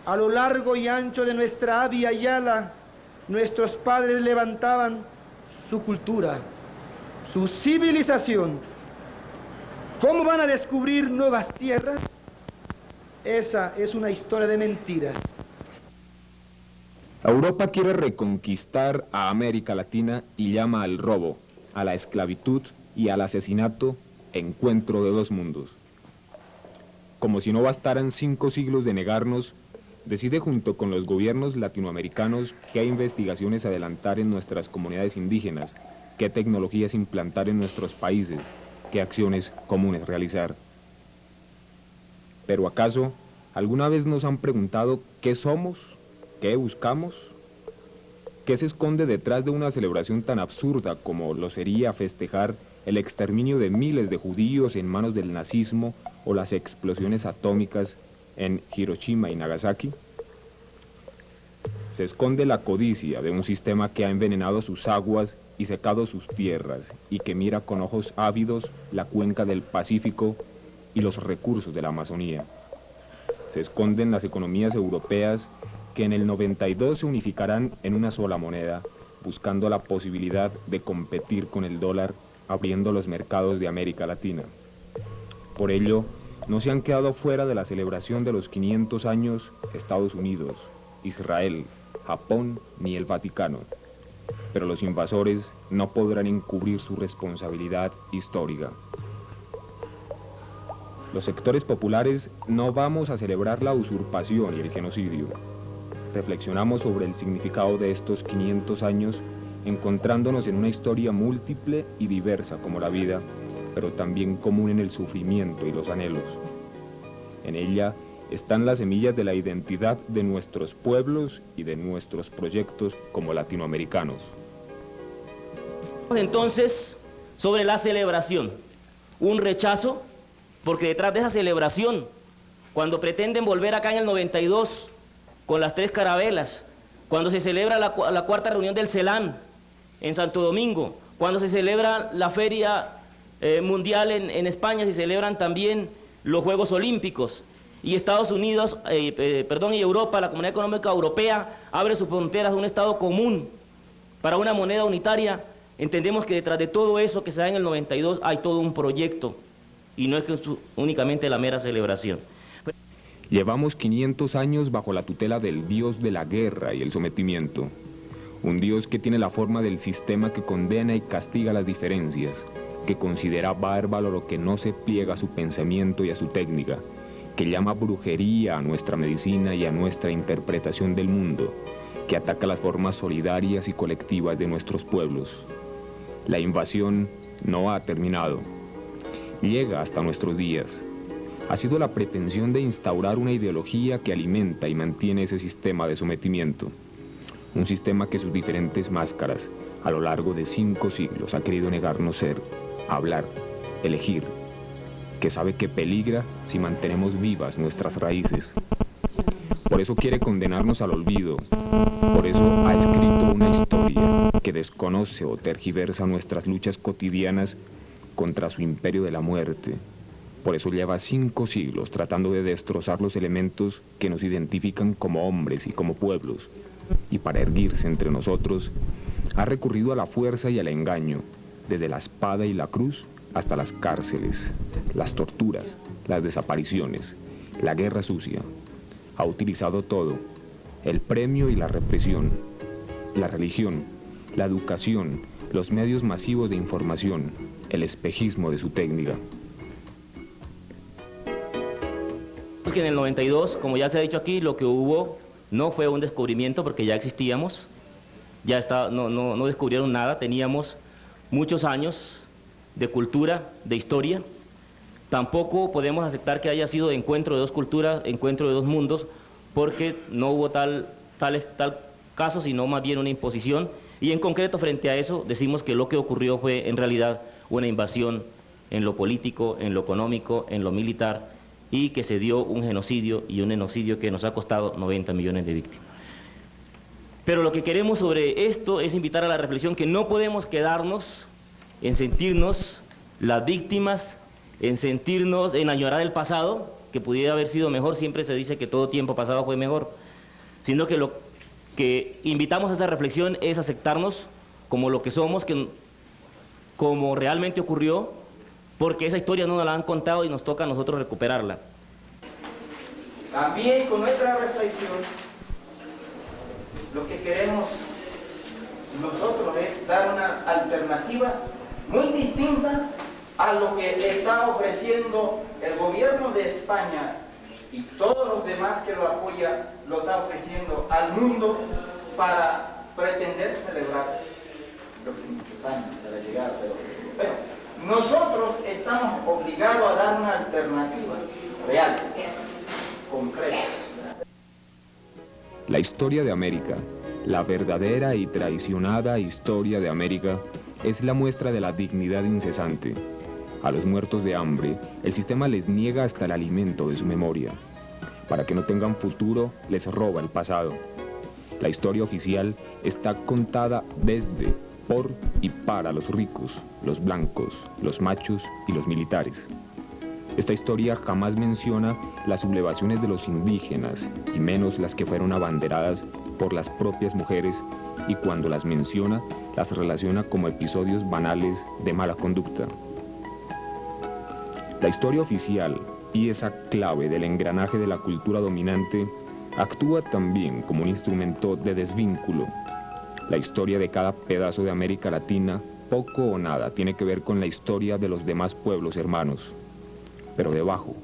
A lo largo y ancho de nuestra Abya Yala, nuestros padres levantaban su cultura, su civilización. ¿Cómo van a descubrir nuevas tierras? Esa es una historia de mentiras. Europa quiere reconquistar a América Latina y llama al robo, a la esclavitud y al asesinato encuentro de dos mundos. Como si no bastaran 5 siglos de negarnos, decide junto con los gobiernos latinoamericanos qué investigaciones adelantar en nuestras comunidades indígenas, qué tecnologías implantar en nuestros países, qué acciones comunes realizar. Pero ¿acaso alguna vez nos han preguntado qué somos, qué buscamos? ¿Qué se esconde detrás de una celebración tan absurda como lo sería festejar el exterminio de miles de judíos en manos del nazismo o las explosiones atómicas en Hiroshima y Nagasaki? Se esconde la codicia de un sistema que ha envenenado sus aguas y secado sus tierras y que mira con ojos ávidos la cuenca del Pacífico y los recursos de la Amazonía. Se esconden las economías europeas que en el 92 se unificarán en una sola moneda, buscando la posibilidad de competir con el dólar, abriendo los mercados de América Latina. Por ello, no se han quedado fuera de la celebración de los 500 años Estados Unidos, Israel, Japón ni el Vaticano. Pero los invasores no podrán encubrir su responsabilidad histórica. Los sectores populares no vamos a celebrar la usurpación y el genocidio. Reflexionamos sobre el significado de estos 500 años, encontrándonos en una historia múltiple y diversa como la vida, pero también común en el sufrimiento y los anhelos. En ella están las semillas de la identidad de nuestros pueblos y de nuestros proyectos como latinoamericanos. Entonces, sobre la celebración, un rechazo, porque detrás de esa celebración, cuando pretenden volver acá en el 92 con las 3 carabelas, cuando se celebra la 4ª reunión del CELAM en Santo Domingo, cuando se celebra la Feria Mundial en España, se celebran también los Juegos Olímpicos, y Estados Unidos, y Europa, la Comunidad Económica Europea, abre sus fronteras a un Estado común para una moneda unitaria. Entendemos que detrás de todo eso que se da en el 92 hay todo un proyecto, y no es que únicamente la mera celebración. Llevamos 500 años bajo la tutela del dios de la guerra y el sometimiento. Un dios que tiene la forma del sistema que condena y castiga las diferencias, que considera bárbaro lo que no se pliega a su pensamiento y a su técnica, que llama brujería a nuestra medicina y a nuestra interpretación del mundo, que ataca las formas solidarias y colectivas de nuestros pueblos. La invasión no ha terminado. Llega hasta nuestros días. Ha sido la pretensión de instaurar una ideología que alimenta y mantiene ese sistema de sometimiento. Un sistema que sus diferentes máscaras, a lo largo de 5 siglos, ha querido negarnos ser, hablar, elegir, que sabe que peligra si mantenemos vivas nuestras raíces. Por eso quiere condenarnos al olvido. Por eso ha escrito una historia que desconoce o tergiversa nuestras luchas cotidianas contra su imperio de la muerte. Por eso lleva 5 siglos tratando de destrozar los elementos que nos identifican como hombres y como pueblos. Y para erguirse entre nosotros, ha recurrido a la fuerza y al engaño, desde la espada y la cruz hasta las cárceles, las torturas, las desapariciones, la guerra sucia. Ha utilizado todo, el premio y la represión, la religión, la educación, los medios masivos de información, el espejismo de su técnica. Que en el 92, como ya se ha dicho aquí, lo que hubo no fue un descubrimiento porque ya existíamos, no descubrieron nada, teníamos muchos años de cultura, de historia. Tampoco podemos aceptar que haya sido encuentro de 2 culturas, encuentro de 2 mundos, porque no hubo tal caso, sino más bien una imposición. Y en concreto, frente a eso, decimos que lo que ocurrió fue en realidad una invasión en lo político, en lo económico, en lo militar, y que se dio un genocidio, y un genocidio que nos ha costado 90 millones de víctimas. Pero lo que queremos sobre esto es invitar a la reflexión que no podemos quedarnos en sentirnos las víctimas, en añorar el pasado, que pudiera haber sido mejor, siempre se dice que todo tiempo pasado fue mejor, sino que lo que invitamos a esa reflexión es aceptarnos como lo que somos, como realmente ocurrió, porque esa historia no nos la han contado y nos toca a nosotros recuperarla. También con nuestra reflexión, lo que queremos nosotros es dar una alternativa muy distinta a lo que está ofreciendo el gobierno de España y todos los demás que lo apoyan, lo está ofreciendo al mundo para pretender celebrar los 500 años de la llegada de los... Pero nosotros estamos obligados a dar una alternativa real, concreta. La historia de América, la verdadera y traicionada historia de América, es la muestra de la dignidad incesante. A los muertos de hambre, el sistema les niega hasta el alimento de su memoria. Para que no tengan futuro, les roba el pasado. La historia oficial está contada desde, por y para los ricos, los blancos, los machos y los militares. Esta historia jamás menciona las sublevaciones de los indígenas, y menos las que fueron abanderadas por las propias mujeres, y cuando las menciona, las relaciona como episodios banales de mala conducta. La historia oficial, pieza clave del engranaje de la cultura dominante, actúa también como un instrumento de desvínculo. La historia de cada pedazo de América Latina, poco o nada, tiene que ver con la historia de los demás pueblos hermanos. Pero debajo,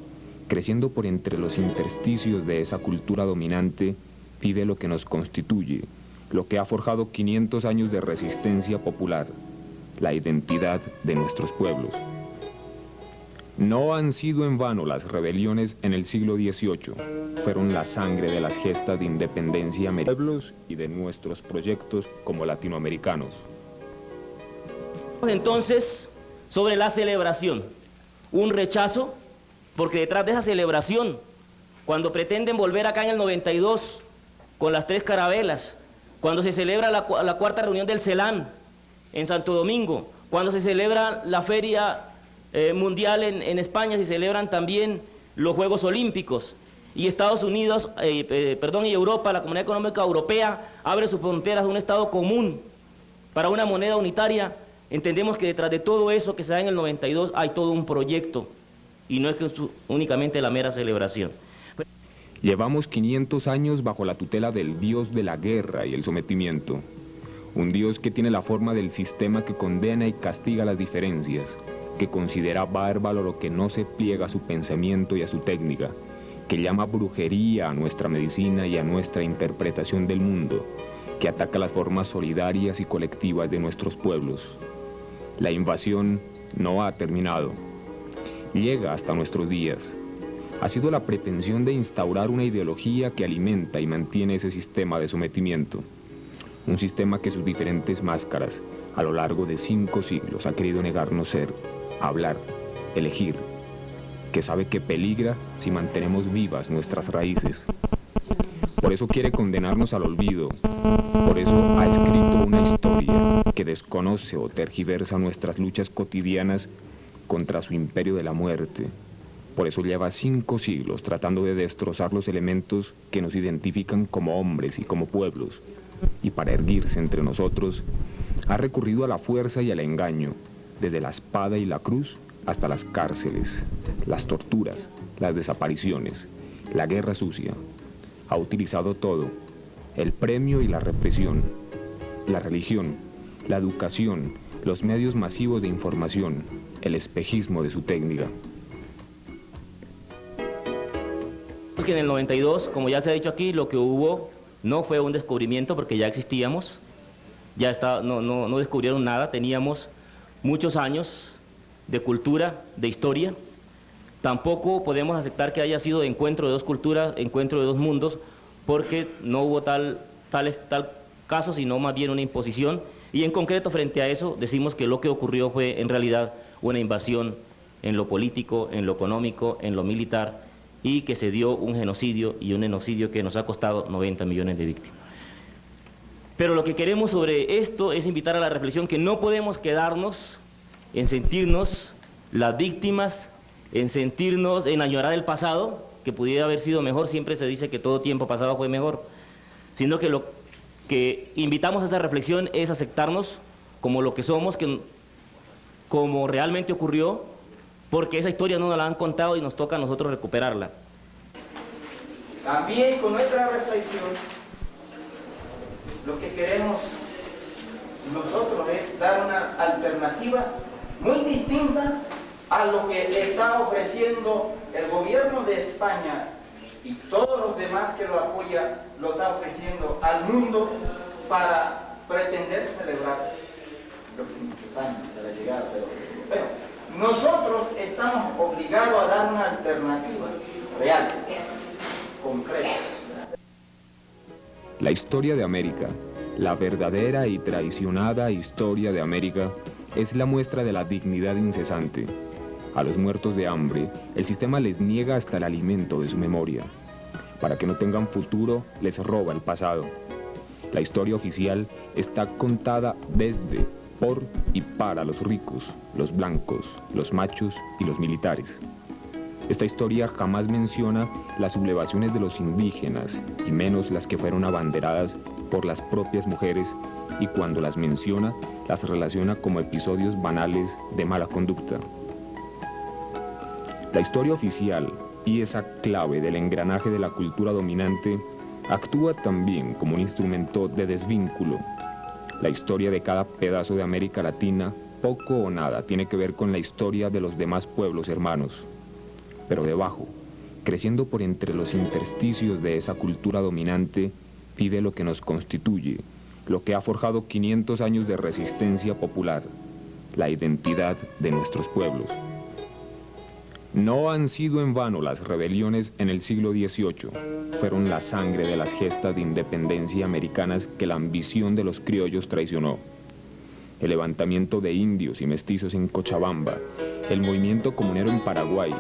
creciendo por entre los intersticios de esa cultura dominante, vive lo que nos constituye, lo que ha forjado 500 años de resistencia popular, la identidad de nuestros pueblos. No han sido en vano las rebeliones en el siglo XVIII. Fueron la sangre de las gestas de independencia americanos pueblos y de nuestros proyectos como latinoamericanos. Entonces, sobre la celebración, un rechazo, porque detrás de esa celebración, cuando pretenden volver acá en el 92 con las 3 carabelas, cuando se celebra la 4ª reunión del CELAM en Santo Domingo, cuando se celebra la feria mundial en España, se celebran también los Juegos Olímpicos, y Estados Unidos, y Europa, la Comunidad Económica Europea, abre sus fronteras a un Estado común para una moneda unitaria. Entendemos que detrás de todo eso que se da en el 92 hay todo un proyecto, y no es que únicamente la mera celebración. Llevamos 500 años bajo la tutela del dios de la guerra y el sometimiento. Un dios que tiene la forma del sistema que condena y castiga las diferencias, que considera bárbaro lo que no se pliega a su pensamiento y a su técnica, que llama brujería a nuestra medicina y a nuestra interpretación del mundo, que ataca las formas solidarias y colectivas de nuestros pueblos. La invasión no ha terminado. Llega hasta nuestros días. Ha sido la pretensión de instaurar una ideología que alimenta y mantiene ese sistema de sometimiento. Un sistema que sus diferentes máscaras, a lo largo de 5 siglos, ha querido negarnos ser, hablar, elegir, que sabe que peligra si mantenemos vivas nuestras raíces. Por eso quiere condenarnos al olvido. Por eso ha escrito una historia que desconoce o tergiversa nuestras luchas cotidianas contra su imperio de la muerte. Por eso lleva 5 siglos tratando de destrozar los elementos que nos identifican como hombres y como pueblos. Y para erguirse entre nosotros, ha recurrido a la fuerza y al engaño, desde la espada y la cruz hasta las cárceles, las torturas, las desapariciones, la guerra sucia. Ha utilizado todo, el premio y la represión, la religión, la educación, los medios masivos de información, el espejismo de su técnica. Que en el 92, como ya se ha dicho aquí, lo que hubo no fue un descubrimiento porque ya existíamos, no descubrieron nada, teníamos muchos años de cultura, de historia. Tampoco podemos aceptar que haya sido encuentro de 2 culturas, encuentro de 2 mundos, porque no hubo tal caso, sino más bien una imposición. Y en concreto, frente a eso, decimos que lo que ocurrió fue en realidad una invasión en lo político, en lo económico, en lo militar, y que se dio un genocidio, y un genocidio que nos ha costado 90 millones de víctimas. Pero lo que queremos sobre esto es invitar a la reflexión que no podemos quedarnos en sentirnos las víctimas en sentirnos, en añorar el pasado, que pudiera haber sido mejor. Siempre se dice que todo tiempo pasado fue mejor, sino que lo que invitamos a esa reflexión es aceptarnos como lo que somos, como realmente ocurrió, porque esa historia no nos la han contado y nos toca a nosotros recuperarla. También con nuestra reflexión, lo que queremos nosotros es dar una alternativa muy distinta a lo que está ofreciendo el gobierno de España y todos los demás que lo apoyan, lo está ofreciendo al mundo para pretender celebrar los 500 años de la llegada. Pero nosotros estamos obligados a dar una alternativa real, concreta. La historia de América, la verdadera y traicionada historia de América, es la muestra de la dignidad incesante. A los muertos de hambre, el sistema les niega hasta el alimento de su memoria. Para que no tengan futuro, les roba el pasado. La historia oficial está contada desde, por y para los ricos, los blancos, los machos y los militares. Esta historia jamás menciona las sublevaciones de los indígenas, y menos las que fueron abanderadas por las propias mujeres, y cuando las menciona, las relaciona como episodios banales de mala conducta. La historia oficial, pieza clave del engranaje de la cultura dominante, actúa también como un instrumento de desvínculo. La historia de cada pedazo de América Latina, poco o nada, tiene que ver con la historia de los demás pueblos hermanos. Pero debajo, creciendo por entre los intersticios de esa cultura dominante, vive lo que nos constituye, lo que ha forjado 500 años de resistencia popular, la identidad de nuestros pueblos. No han sido en vano las rebeliones en el siglo XVIII. Fueron la sangre de las gestas de independencia americanas que la ambición de los criollos traicionó. El levantamiento de indios y mestizos en Cochabamba, el movimiento comunero en Paraguay,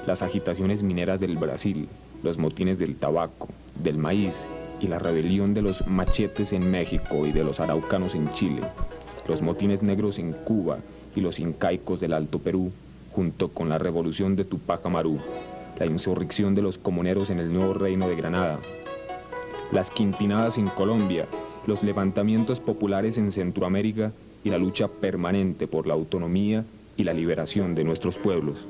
las agitaciones mineras del Brasil, los motines del tabaco, del maíz y la rebelión de los machetes en México y de los araucanos en Chile, los motines negros en Cuba y los incaicos del Alto Perú, junto con la revolución de Tupac Amaru, la insurrección de los comuneros en el Nuevo Reino de Granada, las quintinadas en Colombia, los levantamientos populares en Centroamérica y la lucha permanente por la autonomía y la liberación de nuestros pueblos.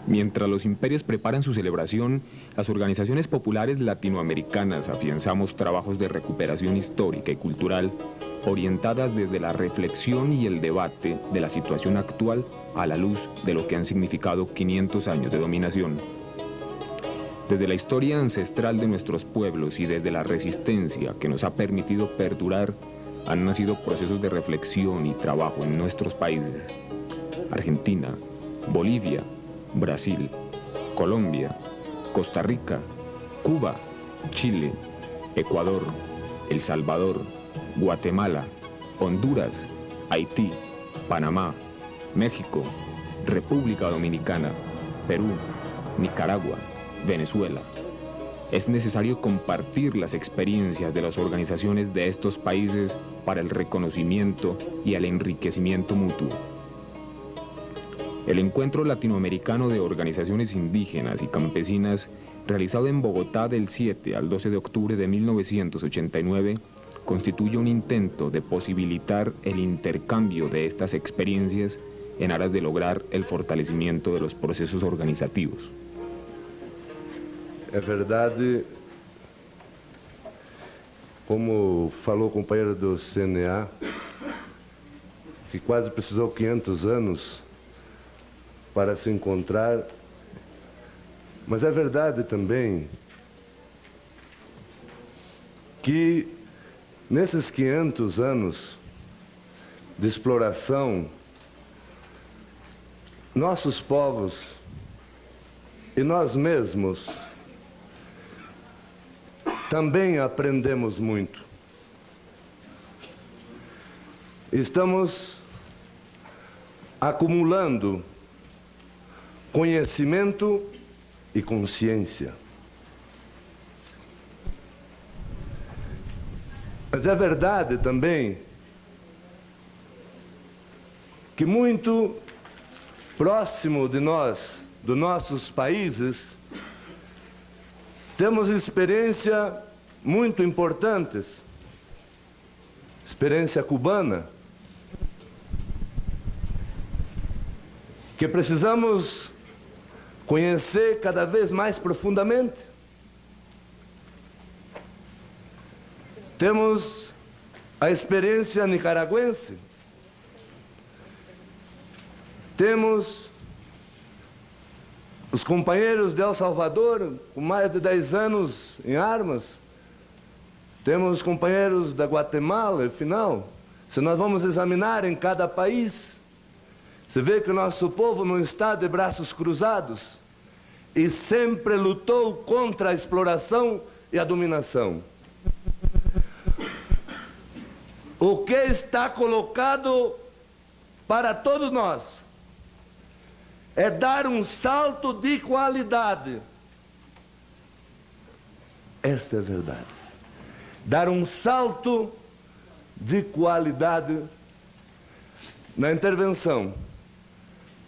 Mientras los imperios preparan su celebración, las organizaciones populares latinoamericanas afianzamos trabajos de recuperación histórica y cultural orientadas desde la reflexión y el debate de la situación actual a la luz de lo que han significado 500 años de dominación. Desde la historia ancestral de nuestros pueblos y desde la resistencia que nos ha permitido perdurar, han nacido procesos de reflexión y trabajo en nuestros países: Argentina, Bolivia, Brasil, Colombia, Costa Rica, Cuba, Chile, Ecuador, El Salvador, Guatemala, Honduras, Haití, Panamá, México, República Dominicana, Perú, Nicaragua, Venezuela. Es necesario compartir las experiencias de las organizaciones de estos países para el reconocimiento y el enriquecimiento mutuo. El Encuentro Latinoamericano de Organizaciones Indígenas y Campesinas, realizado en Bogotá del 7 al 12 de octubre de 1989, constituye un intento de posibilitar el intercambio de estas experiencias en aras de lograr el fortalecimiento de los procesos organizativos. É verdade, como falou o companheiro do CNA, que quase precisou 500 anos para se encontrar, mas é verdade também que nesses 500 anos de exploração, nossos povos e nós mesmos também aprendemos muito. Estamos acumulando conhecimento e consciência. Mas é verdade também que muito próximo de nós, dos nossos países, temos experiências muito importantes. Experiência cubana, que precisamos conhecer cada vez mais profundamente. Temos a experiência nicaragüense. Temos os companheiros de El Salvador, com mais de 10 anos em armas. Temos os companheiros da Guatemala, afinal. Se nós vamos examinar em cada país, você vê que o nosso povo não está de braços cruzados e sempre lutou contra a exploração e a dominação. O que está colocado para todos nós é dar um salto de qualidade. Esta é a verdade. Dar um salto de qualidade na intervenção,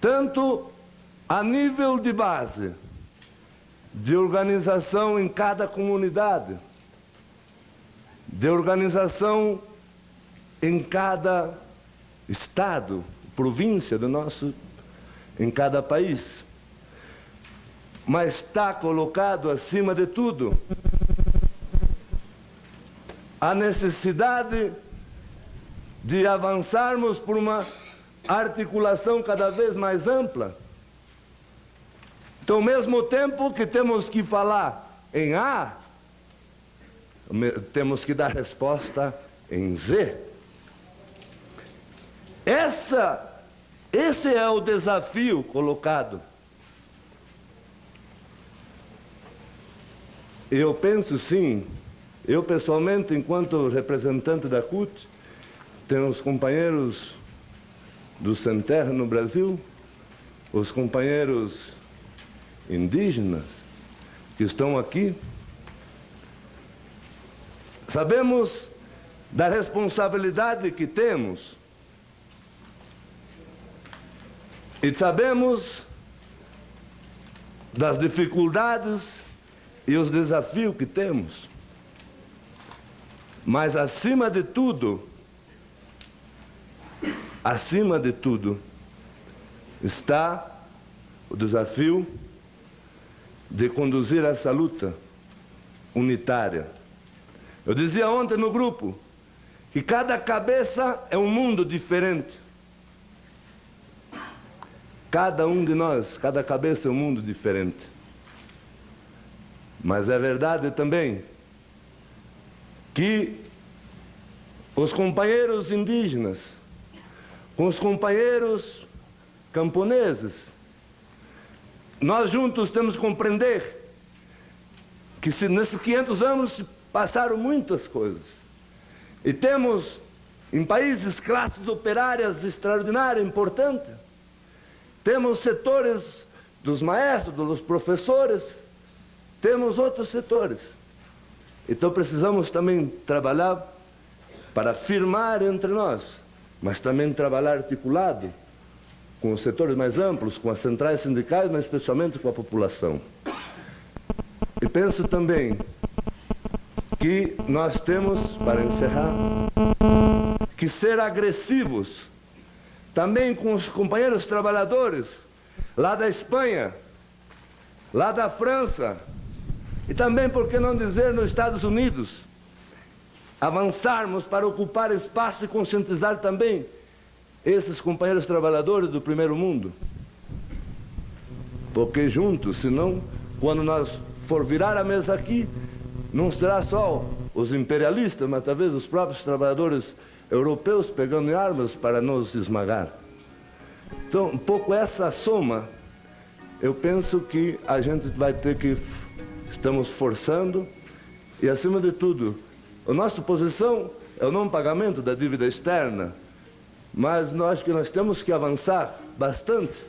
tanto a nível de base, de organização em cada comunidade, de organização em cada estado, província do nosso, em cada país. Mas está colocado acima de tudo a necessidade de avançarmos por uma articulação cada vez mais ampla. Então, ao mesmo tempo que temos que falar em A, temos que dar resposta em Z. Esse é o desafio colocado. Eu penso sim, eu pessoalmente, enquanto representante da CUT, tenho os companheiros do Sem Terra no Brasil, os companheiros indígenas que estão aqui. Sabemos da responsabilidade que temos e sabemos das dificuldades e os desafios que temos. Mas acima de tudo, está o desafio de conduzir essa luta unitária. Eu dizia ontem no grupo que cada cabeça é um mundo diferente. Cada um de nós, cada cabeça é um mundo diferente. Mas é verdade também que os companheiros indígenas, com os companheiros camponeses, nós juntos temos que compreender que nesses 500 anos se passaram muitas coisas. E temos em países classes operárias extraordinárias, importantes. Temos setores dos maestros, dos professores, temos outros setores. Então precisamos também trabalhar para firmar entre nós, mas também trabalhar articulado com os setores mais amplos, com as centrais sindicais, mas especialmente com a população. E penso também que nós temos, para encerrar, que ser agressivos também com os companheiros trabalhadores lá da Espanha, lá da França, e também, por que não dizer, nos Estados Unidos, avançarmos para ocupar espaço e conscientizar também esses companheiros trabalhadores do primeiro mundo. Porque juntos, senão, quando nós for virar a mesa aqui, não será só os imperialistas, mas talvez os próprios trabalhadores europeus pegando em armas para nos esmagar. Então, um pouco essa soma, eu penso que a gente vai ter que... Estamos forçando e, acima de tudo, a nossa posição é o não pagamento da dívida externa, mas nós temos que avançar bastante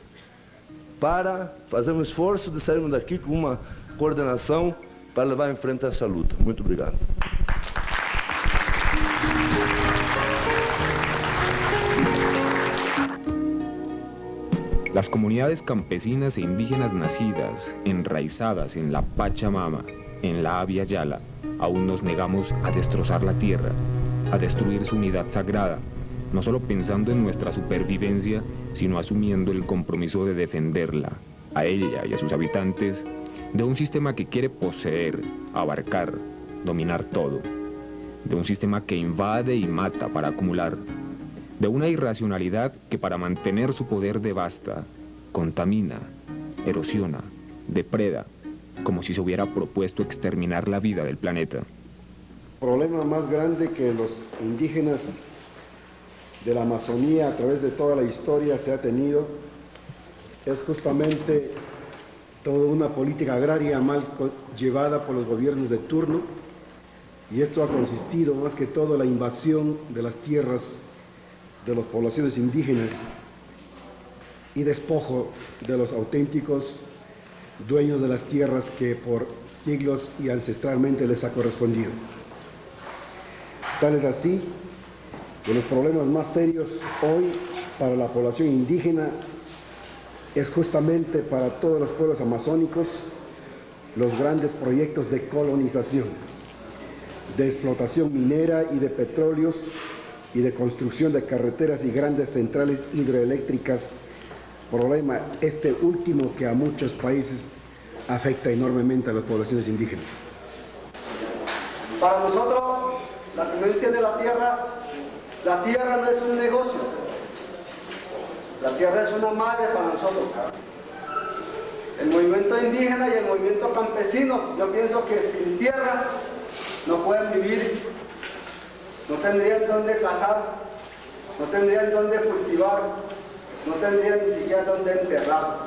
para fazer um esforço de sairmos daqui com uma coordenação para levar em frente essa luta. Muito obrigado. Las comunidades campesinas e indígenas nacidas, enraizadas en la Pachamama, en la Abya Yala, aún nos negamos a destrozar la tierra, a destruir su unidad sagrada, no solo pensando en nuestra supervivencia, sino asumiendo el compromiso de defenderla, a ella y a sus habitantes, de un sistema que quiere poseer, abarcar, dominar todo, de un sistema que invade y mata para acumular, de una irracionalidad que para mantener su poder devasta, contamina, erosiona, depreda, como si se hubiera propuesto exterminar la vida del planeta. El problema más grande que los indígenas de la Amazonía a través de toda la historia se ha tenido es justamente toda una política agraria mal llevada por los gobiernos de turno, y esto ha consistido más que todo en la invasión de las tierras de las poblaciones indígenas y despojo de los auténticos dueños de las tierras que por siglos y ancestralmente les ha correspondido. Tal es así que los problemas más serios hoy para la población indígena es justamente para todos los pueblos amazónicos los grandes proyectos de colonización, de explotación minera y de petróleos y de construcción de carreteras y grandes centrales hidroeléctricas, problema este último que a muchos países afecta enormemente a las poblaciones indígenas. Para nosotros, la tenencia de la tierra no es un negocio, la tierra es una madre para nosotros. El movimiento indígena y el movimiento campesino, yo pienso que sin tierra no pueden vivir, no tendrían dónde cazar, no tendrían dónde cultivar, no tendrían ni siquiera dónde enterrar.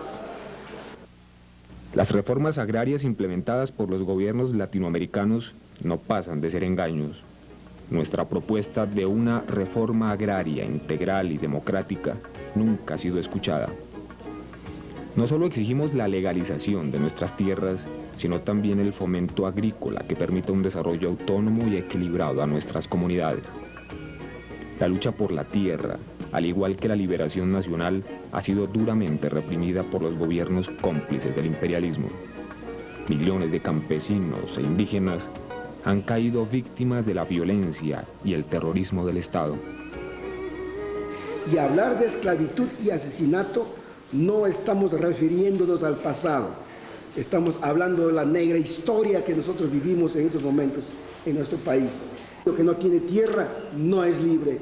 Las reformas agrarias implementadas por los gobiernos latinoamericanos no pasan de ser engaños. Nuestra propuesta de una reforma agraria integral y democrática nunca ha sido escuchada. No solo exigimos la legalización de nuestras tierras, sino también el fomento agrícola que permita un desarrollo autónomo y equilibrado a nuestras comunidades. La lucha por la tierra, al igual que la liberación nacional, ha sido duramente reprimida por los gobiernos cómplices del imperialismo. Millones de campesinos e indígenas han caído víctimas de la violencia y el terrorismo del Estado. Y hablar de esclavitud y asesinato no estamos refiriéndonos al pasado, estamos hablando de la negra historia que nosotros vivimos en estos momentos en nuestro país. El que no tiene tierra no es libre,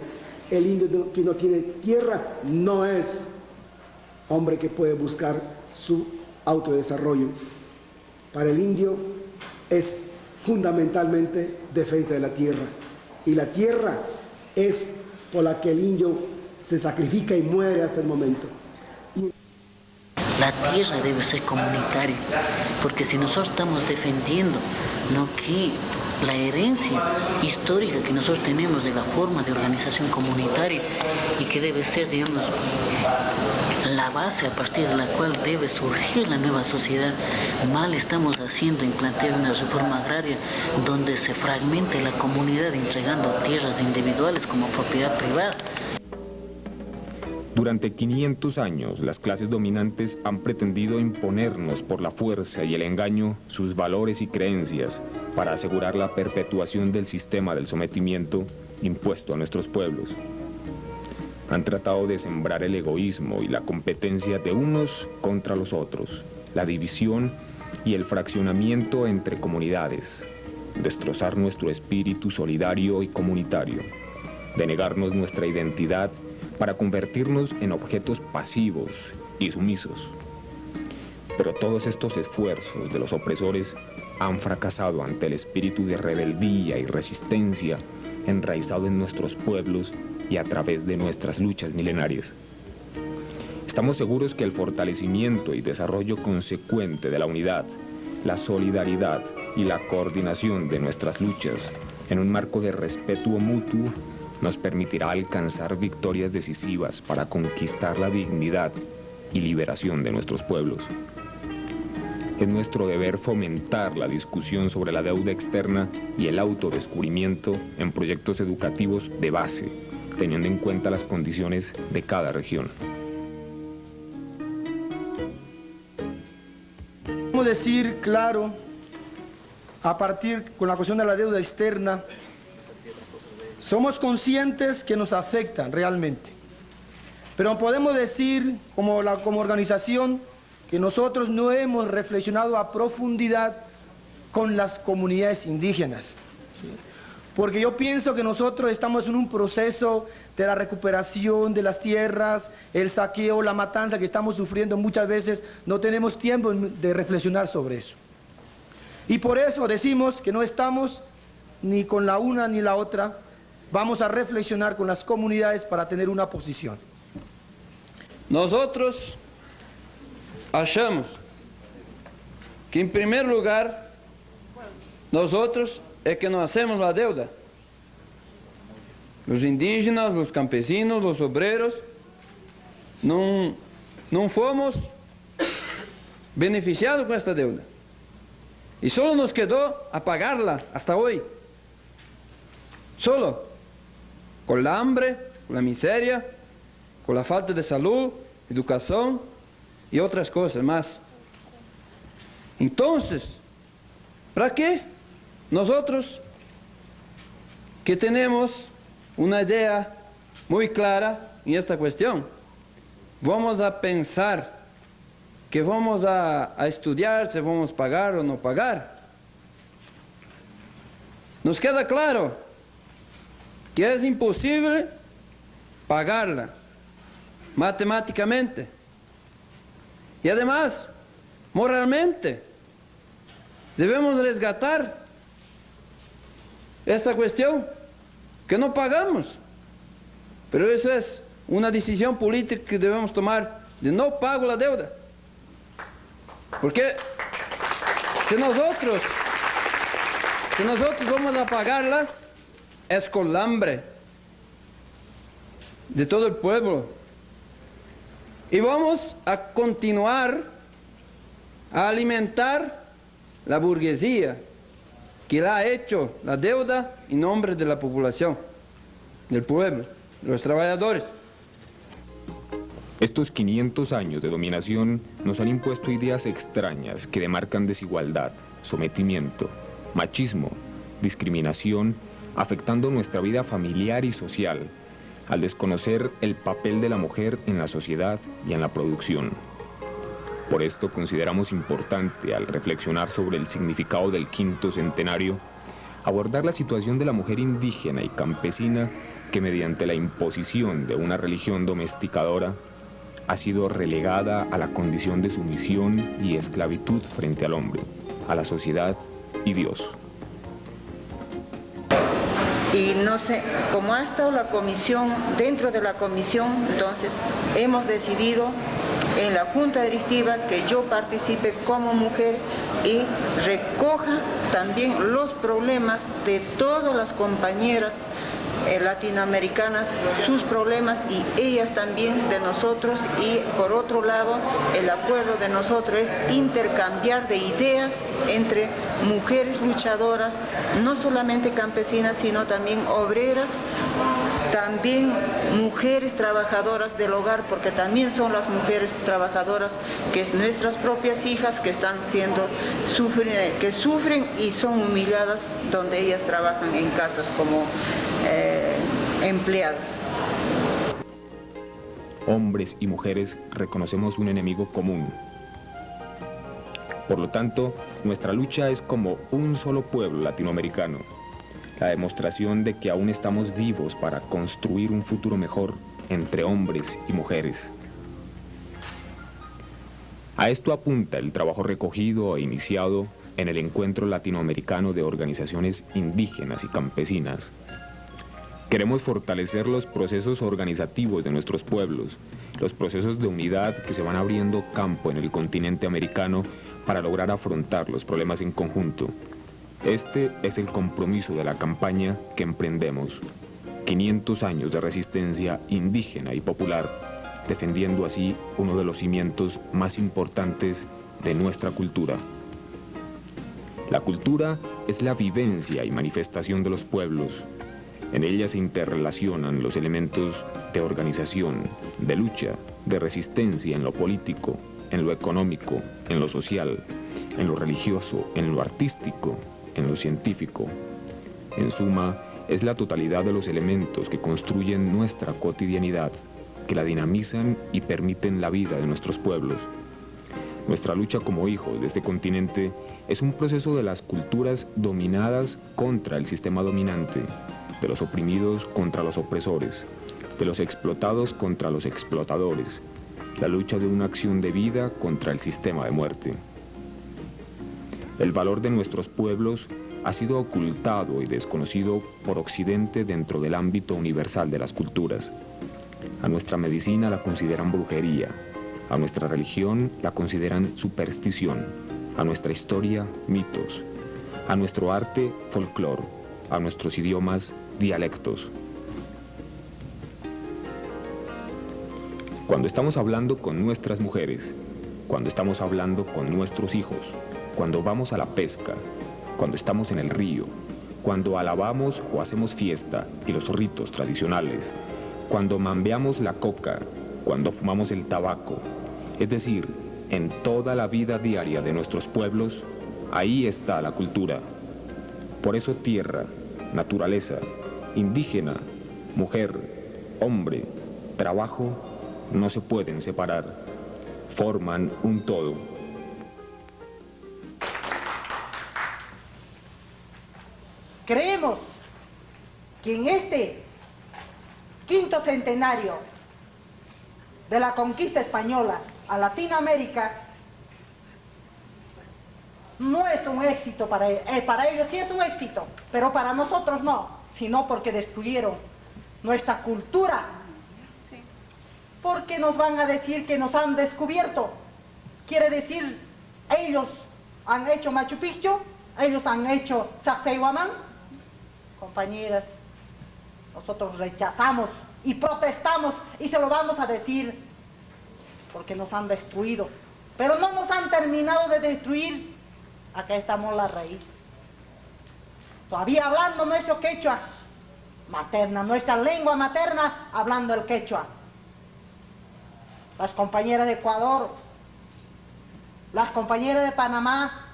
el indio que no tiene tierra no es hombre que puede buscar su autodesarrollo. Para el indio es fundamentalmente defensa de la tierra, y la tierra es por la que el indio se sacrifica y muere hasta el momento. La tierra debe ser comunitaria, porque si nosotros estamos defendiendo no que la herencia histórica que nosotros tenemos de la forma de organización comunitaria y que debe ser, digamos, la base a partir de la cual debe surgir la nueva sociedad, mal estamos haciendo en plantear una reforma agraria donde se fragmente la comunidad entregando tierras individuales como propiedad privada. Durante 500 años, las clases dominantes han pretendido imponernos por la fuerza y el engaño sus valores y creencias para asegurar la perpetuación del sistema del sometimiento impuesto a nuestros pueblos. Han tratado de sembrar el egoísmo y la competencia de unos contra los otros, la división y el fraccionamiento entre comunidades, destrozar nuestro espíritu solidario y comunitario, denegarnos nuestra identidad para convertirnos en objetos pasivos y sumisos. Pero todos estos esfuerzos de los opresores han fracasado ante el espíritu de rebeldía y resistencia enraizado en nuestros pueblos y a través de nuestras luchas milenarias. Estamos seguros que el fortalecimiento y desarrollo consecuente de la unidad, la solidaridad y la coordinación de nuestras luchas en un marco de respeto mutuo nos permitirá alcanzar victorias decisivas para conquistar la dignidad y liberación de nuestros pueblos. Es nuestro deber fomentar la discusión sobre la deuda externa y el autodescubrimiento en proyectos educativos de base, teniendo en cuenta las condiciones de cada región. Podemos decir, claro, a partir con la cuestión de la deuda externa, somos conscientes que nos afectan realmente. Pero podemos decir, como organización, que nosotros no hemos reflexionado a profundidad con las comunidades indígenas. ¿Sí? Porque yo pienso que nosotros estamos en un proceso de la recuperación de las tierras, el saqueo, la matanza que estamos sufriendo muchas veces, no tenemos tiempo de reflexionar sobre eso. Y por eso decimos que no estamos ni con la una ni la otra, vamos a reflexionar con las comunidades para tener una posición. Nosotros achamos que en primer lugar, nosotros es que no hacemos la deuda. Los indígenas, los campesinos, los obreros, no fomos beneficiados con esta deuda. Y solo nos quedó a pagarla hasta hoy. Solo. Con la hambre, con la miseria, con la falta de salud, educación y otras cosas más. Entonces, ¿para qué nosotros que tenemos una idea muy clara en esta cuestión, vamos a pensar que vamos a estudiar si vamos a pagar o no pagar? Nos queda claro que es imposible pagarla matemáticamente y además moralmente debemos resgatar esta cuestión que no pagamos, pero eso es una decisión política que debemos tomar de no pago la deuda, porque si nosotros vamos a pagarla es con la hambre de todo el pueblo y vamos a continuar a alimentar la burguesía que la ha hecho la deuda en nombre de la población, del pueblo, de los trabajadores. Estos 500 años de dominación nos han impuesto ideas extrañas que demarcan desigualdad, sometimiento, machismo, discriminación, afectando nuestra vida familiar y social, al desconocer el papel de la mujer en la sociedad y en la producción. Por esto consideramos importante, al reflexionar sobre el significado del quinto centenario, abordar la situación de la mujer indígena y campesina que mediante la imposición de una religión domesticadora ha sido relegada a la condición de sumisión y esclavitud frente al hombre, a la sociedad y Dios. Y no sé, como ha estado la comisión, dentro de la comisión, entonces hemos decidido en la junta directiva que yo participe como mujer y recoja también los problemas de todas las compañeras latinoamericanas, sus problemas y ellas también de nosotros, y por otro lado el acuerdo de nosotros es intercambiar de ideas entre mujeres luchadoras, no solamente campesinas sino también obreras, también mujeres trabajadoras del hogar, porque también son las mujeres trabajadoras que es nuestras propias hijas que están que sufren y son humilladas donde ellas trabajan en casas como empleadas. Hombres y mujeres reconocemos un enemigo común. Por lo tanto, nuestra lucha es como un solo pueblo latinoamericano, la demostración de que aún estamos vivos para construir un futuro mejor entre hombres y mujeres. A esto apunta el trabajo recogido e iniciado en el Encuentro Latinoamericano de Organizaciones Indígenas y Campesinas. Queremos fortalecer los procesos organizativos de nuestros pueblos, los procesos de unidad que se van abriendo campo en el continente americano para lograr afrontar los problemas en conjunto. Este es el compromiso de la campaña que emprendemos. 500 años de resistencia indígena y popular, defendiendo así uno de los cimientos más importantes de nuestra cultura. La cultura es la vivencia y manifestación de los pueblos. En ella se interrelacionan los elementos de organización, de lucha, de resistencia en lo político, en lo económico, en lo social, en lo religioso, en lo artístico, en lo científico. En suma, es la totalidad de los elementos que construyen nuestra cotidianidad, que la dinamizan y permiten la vida de nuestros pueblos. Nuestra lucha como hijos de este continente es un proceso de las culturas dominadas contra el sistema dominante, de los oprimidos contra los opresores, de los explotados contra los explotadores, la lucha de una acción de vida contra el sistema de muerte. El valor de nuestros pueblos ha sido ocultado y desconocido por Occidente dentro del ámbito universal de las culturas. A nuestra medicina la consideran brujería, a nuestra religión la consideran superstición, a nuestra historia, mitos, a nuestro arte, folclore, a nuestros idiomas, dialectos. Cuando estamos hablando con nuestras mujeres, cuando estamos hablando con nuestros hijos, cuando vamos a la pesca, cuando estamos en el río, cuando alabamos o hacemos fiesta y los ritos tradicionales, cuando mambeamos la coca, cuando fumamos el tabaco, es decir, en toda la vida diaria de nuestros pueblos, ahí está la cultura. Por eso tierra, naturaleza, indígena, mujer, hombre, trabajo, no se pueden separar, forman un todo. Creemos que en este 5º centenario de la conquista española a Latinoamérica no es un éxito para ellos sí es un éxito, pero para nosotros no, sino porque destruyeron nuestra cultura. Porque nos van a decir que nos han descubierto. Quiere decir, ellos han hecho Machu Picchu, ellos han hecho Sacsayhuamán. Compañeras, nosotros rechazamos y protestamos y se lo vamos a decir porque nos han destruido. Pero no nos han terminado de destruir. Acá estamos la raíz. Todavía hablando nuestro quechua materna, nuestra lengua materna, hablando el quechua. Las compañeras de Ecuador, las compañeras de Panamá,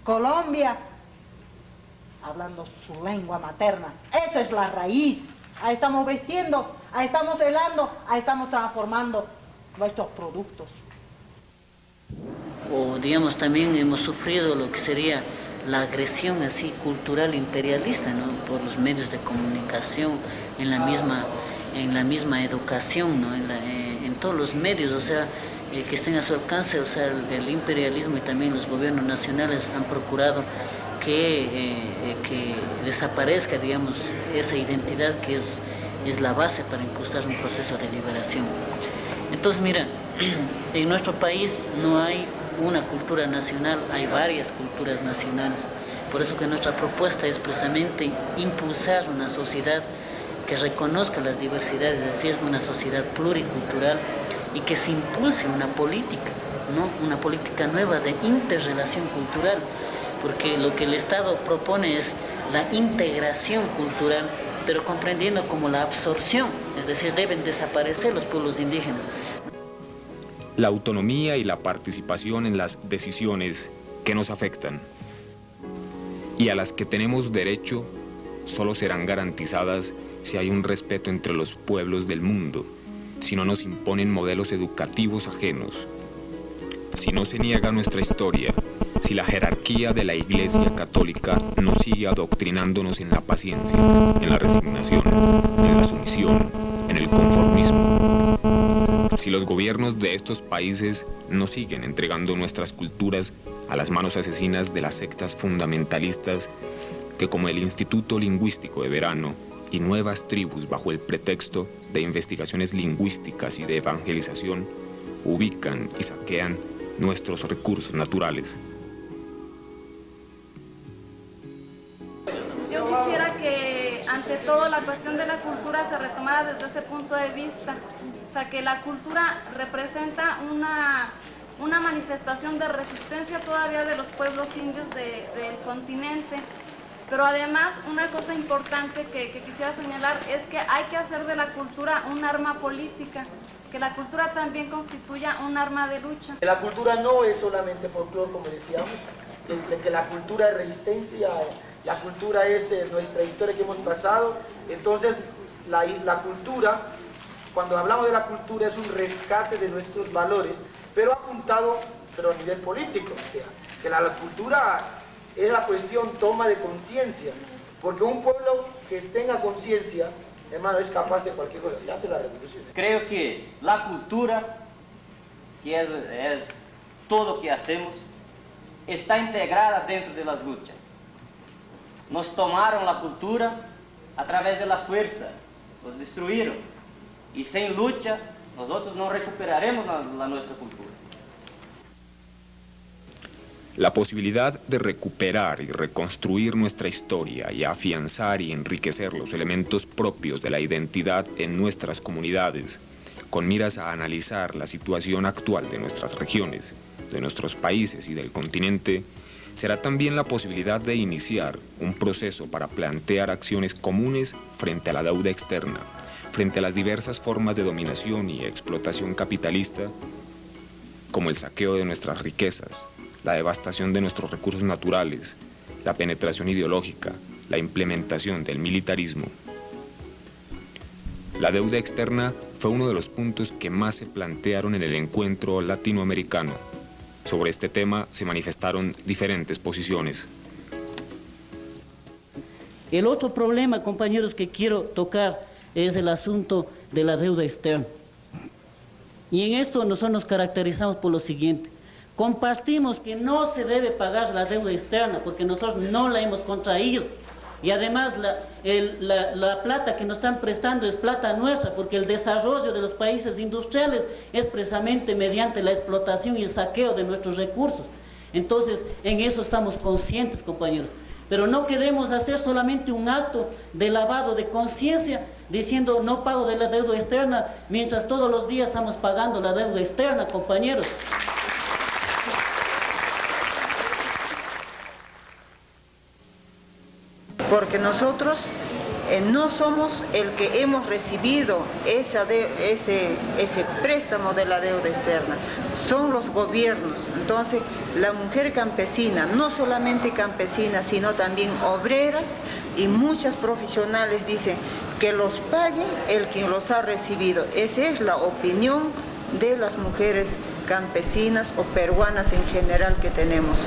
Colombia, hablando su lengua materna. Esa es la raíz. Ahí estamos vestiendo, ahí estamos helando, ahí estamos transformando nuestros productos. O digamos también hemos sufrido lo que sería la agresión así cultural imperialista, ¿no? Por los medios de comunicación, en la misma educación, ¿no? En todos los medios, o sea, que estén a su alcance, o sea, el imperialismo y también los gobiernos nacionales han procurado que desaparezca, digamos, esa identidad que es la base para impulsar un proceso de liberación. Entonces, mira, en nuestro país no hay una cultura nacional, hay varias culturas nacionales. Por eso que nuestra propuesta es precisamente impulsar una sociedad que reconozca las diversidades, es decir, una sociedad pluricultural y que se impulse una política, ¿no? Una política nueva de interrelación cultural, porque lo que el Estado propone es la integración cultural, pero comprendiendo como la absorción, es decir, deben desaparecer los pueblos indígenas. La autonomía y la participación en las decisiones que nos afectan y a las que tenemos derecho solo serán garantizadas si hay un respeto entre los pueblos del mundo, si no nos imponen modelos educativos ajenos, si no se niega nuestra historia, si la jerarquía de la Iglesia Católica no sigue adoctrinándonos en la paciencia, en la resignación, en la sumisión, en el conformismo. Si los gobiernos de estos países no siguen entregando nuestras culturas a las manos asesinas de las sectas fundamentalistas que, como el Instituto Lingüístico de Verano y nuevas tribus bajo el pretexto de investigaciones lingüísticas y de evangelización, ubican y saquean nuestros recursos naturales. Yo quisiera que, ante todo, la cuestión de la cultura se retomara desde ese punto de vista. O sea, que la cultura representa una manifestación de resistencia todavía de los pueblos indios del continente. Pero además, una cosa importante que quisiera señalar es que hay que hacer de la cultura un arma política. que la cultura también constituya un arma de lucha. La cultura no es solamente folclore, como decíamos, que la cultura es resistencia, la cultura es nuestra historia que hemos pasado. Entonces, la cultura, cuando hablamos de la cultura, es un rescate de nuestros valores, pero apuntado a nivel político. O sea, que la cultura es la cuestión toma de conciencia, porque un pueblo que tenga conciencia, hermano, es capaz de cualquier cosa, se hace la revolución. Creo que la cultura, que es todo lo que hacemos, está integrada dentro de las luchas. Nos tomaron la cultura a través de la fuerza, nos destruyeron. Y sin lucha, nosotros no recuperaremos nuestra cultura. La posibilidad de recuperar y reconstruir nuestra historia y afianzar y enriquecer los elementos propios de la identidad en nuestras comunidades, con miras a analizar la situación actual de nuestras regiones, de nuestros países y del continente, será también la posibilidad de iniciar un proceso para plantear acciones comunes frente a la deuda externa, frente a las diversas formas de dominación y explotación capitalista, como el saqueo de nuestras riquezas, la devastación de nuestros recursos naturales, la penetración ideológica, la implementación del militarismo. La deuda externa fue uno de los puntos que más se plantearon en el encuentro latinoamericano. Sobre este tema se manifestaron diferentes posiciones. El otro problema, compañeros, que quiero tocar es el asunto de la deuda externa. Y en esto nosotros nos caracterizamos por lo siguiente. Compartimos que no se debe pagar la deuda externa porque nosotros no la hemos contraído. Y además la plata que nos están prestando es plata nuestra, porque el desarrollo de los países industriales es precisamente mediante la explotación y el saqueo de nuestros recursos. Entonces, en eso estamos conscientes, compañeros. Pero no queremos hacer solamente un acto de lavado de conciencia, diciendo no pago de la deuda externa, mientras todos los días estamos pagando la deuda externa, compañeros. Porque nosotros no somos el que hemos recibido ese préstamo de la deuda externa, son los gobiernos. Entonces, la mujer campesina, no solamente campesina, sino también obreras y muchas profesionales dicen que los pague el quien los ha recibido. Esa es la opinión de las mujeres campesinas o peruanas en general que tenemos.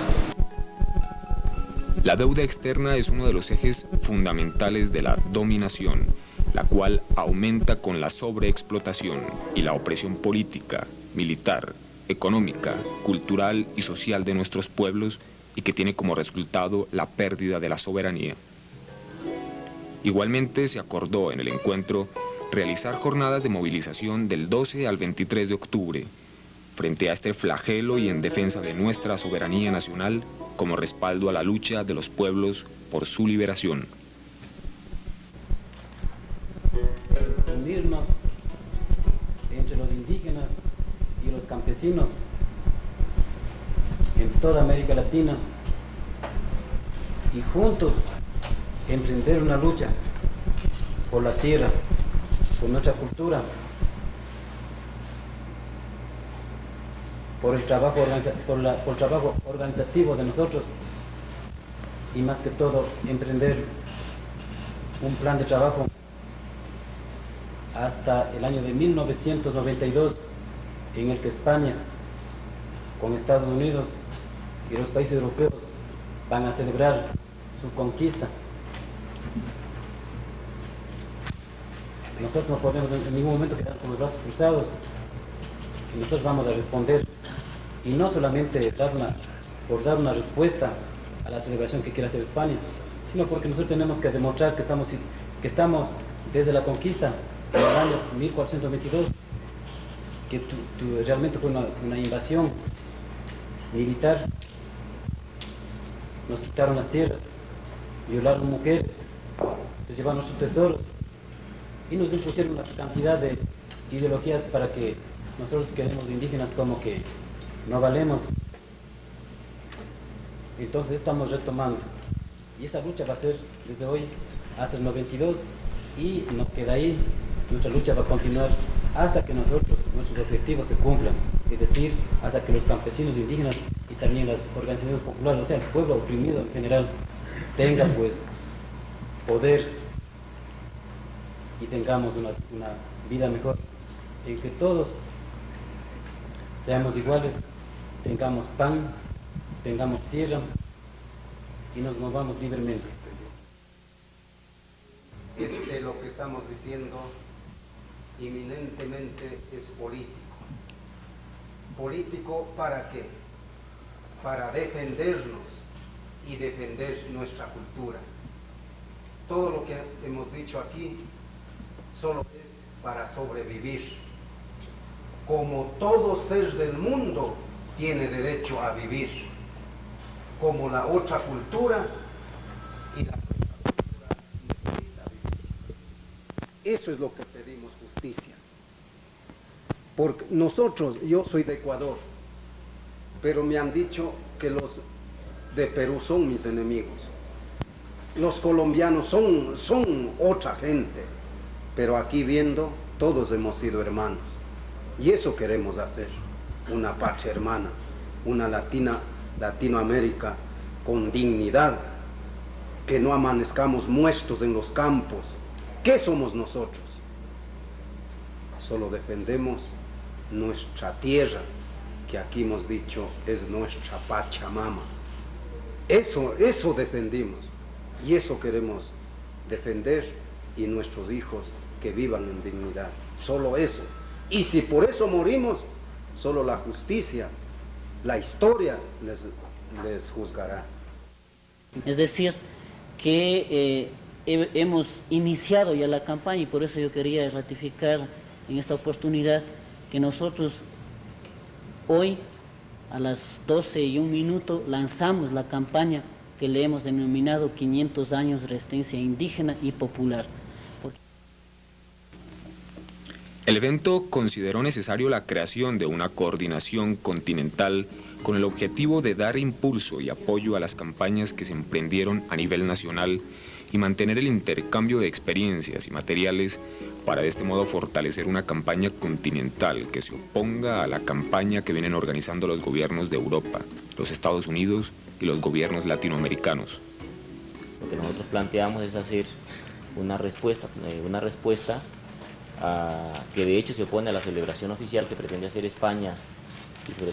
La deuda externa es uno de los ejes fundamentales de la dominación, la cual aumenta con la sobreexplotación y la opresión política, militar, económica, cultural y social de nuestros pueblos y que tiene como resultado la pérdida de la soberanía. Igualmente se acordó en el encuentro realizar jornadas de movilización del 12 al 23 de octubre, frente a este flagelo y en defensa de nuestra soberanía nacional como respaldo a la lucha de los pueblos por su liberación. Unirnos entre los indígenas y los campesinos en toda América Latina y juntos emprender una lucha por la tierra, por nuestra cultura, por el trabajo organizativo de nosotros y más que todo emprender un plan de trabajo hasta el año de 1992 en el que España con Estados Unidos y los países europeos van a celebrar su conquista. Nosotros no podemos en ningún momento quedar con los brazos cruzados y nosotros vamos a responder. Y no solamente por dar una respuesta a la celebración que quiere hacer España, sino porque nosotros tenemos que demostrar que estamos desde la conquista, en el año 1422, que realmente fue una invasión militar. Nos quitaron las tierras, violaron mujeres, se llevaron nuestros tesoros y nos impusieron una cantidad de ideologías para que nosotros quedemos indígenas como que no valemos. Entonces estamos retomando y esta lucha va a ser desde hoy hasta el 92 y no queda ahí. Nuestra lucha va a continuar hasta que nosotros nuestros objetivos se cumplan, es decir, hasta que los campesinos indígenas y también las organizaciones populares, o sea, el pueblo oprimido en general, tengan pues poder y tengamos una vida mejor, en que todos seamos iguales, tengamos pan, tengamos tierra y nos movamos libremente. Es que lo que estamos diciendo eminentemente es político. ¿Político para qué? Para defendernos y defender nuestra cultura. Todo lo que hemos dicho aquí solo es para sobrevivir. Como todo ser del mundo tiene derecho a vivir, como la otra cultura y la otra cultura necesita vivir. Eso es lo que pedimos, justicia. Porque nosotros, yo soy de Ecuador, pero me han dicho que los de Perú son mis enemigos. Los colombianos son otra gente, pero aquí viendo, todos hemos sido hermanos. Y eso queremos hacer, una patria hermana, una Latinoamérica con dignidad, que no amanezcamos muertos en los campos. ¿Qué somos nosotros? Solo defendemos nuestra tierra, que aquí hemos dicho es nuestra Pachamama. Eso defendimos y eso queremos defender, y nuestros hijos que vivan en dignidad. Solo eso. Y si por eso morimos, solo la justicia, la historia les juzgará. Es decir, que hemos iniciado ya la campaña, y por eso yo quería ratificar en esta oportunidad que nosotros hoy a las 12:01 lanzamos la campaña que le hemos denominado 500 años de resistencia indígena y popular. El evento consideró necesario la creación de una coordinación continental con el objetivo de dar impulso y apoyo a las campañas que se emprendieron a nivel nacional y mantener el intercambio de experiencias y materiales para de este modo fortalecer una campaña continental que se oponga a la campaña que vienen organizando los gobiernos de Europa, los Estados Unidos y los gobiernos latinoamericanos. Lo que nosotros planteamos es hacer una respuesta que de hecho se opone a la celebración oficial que pretende hacer España y sobre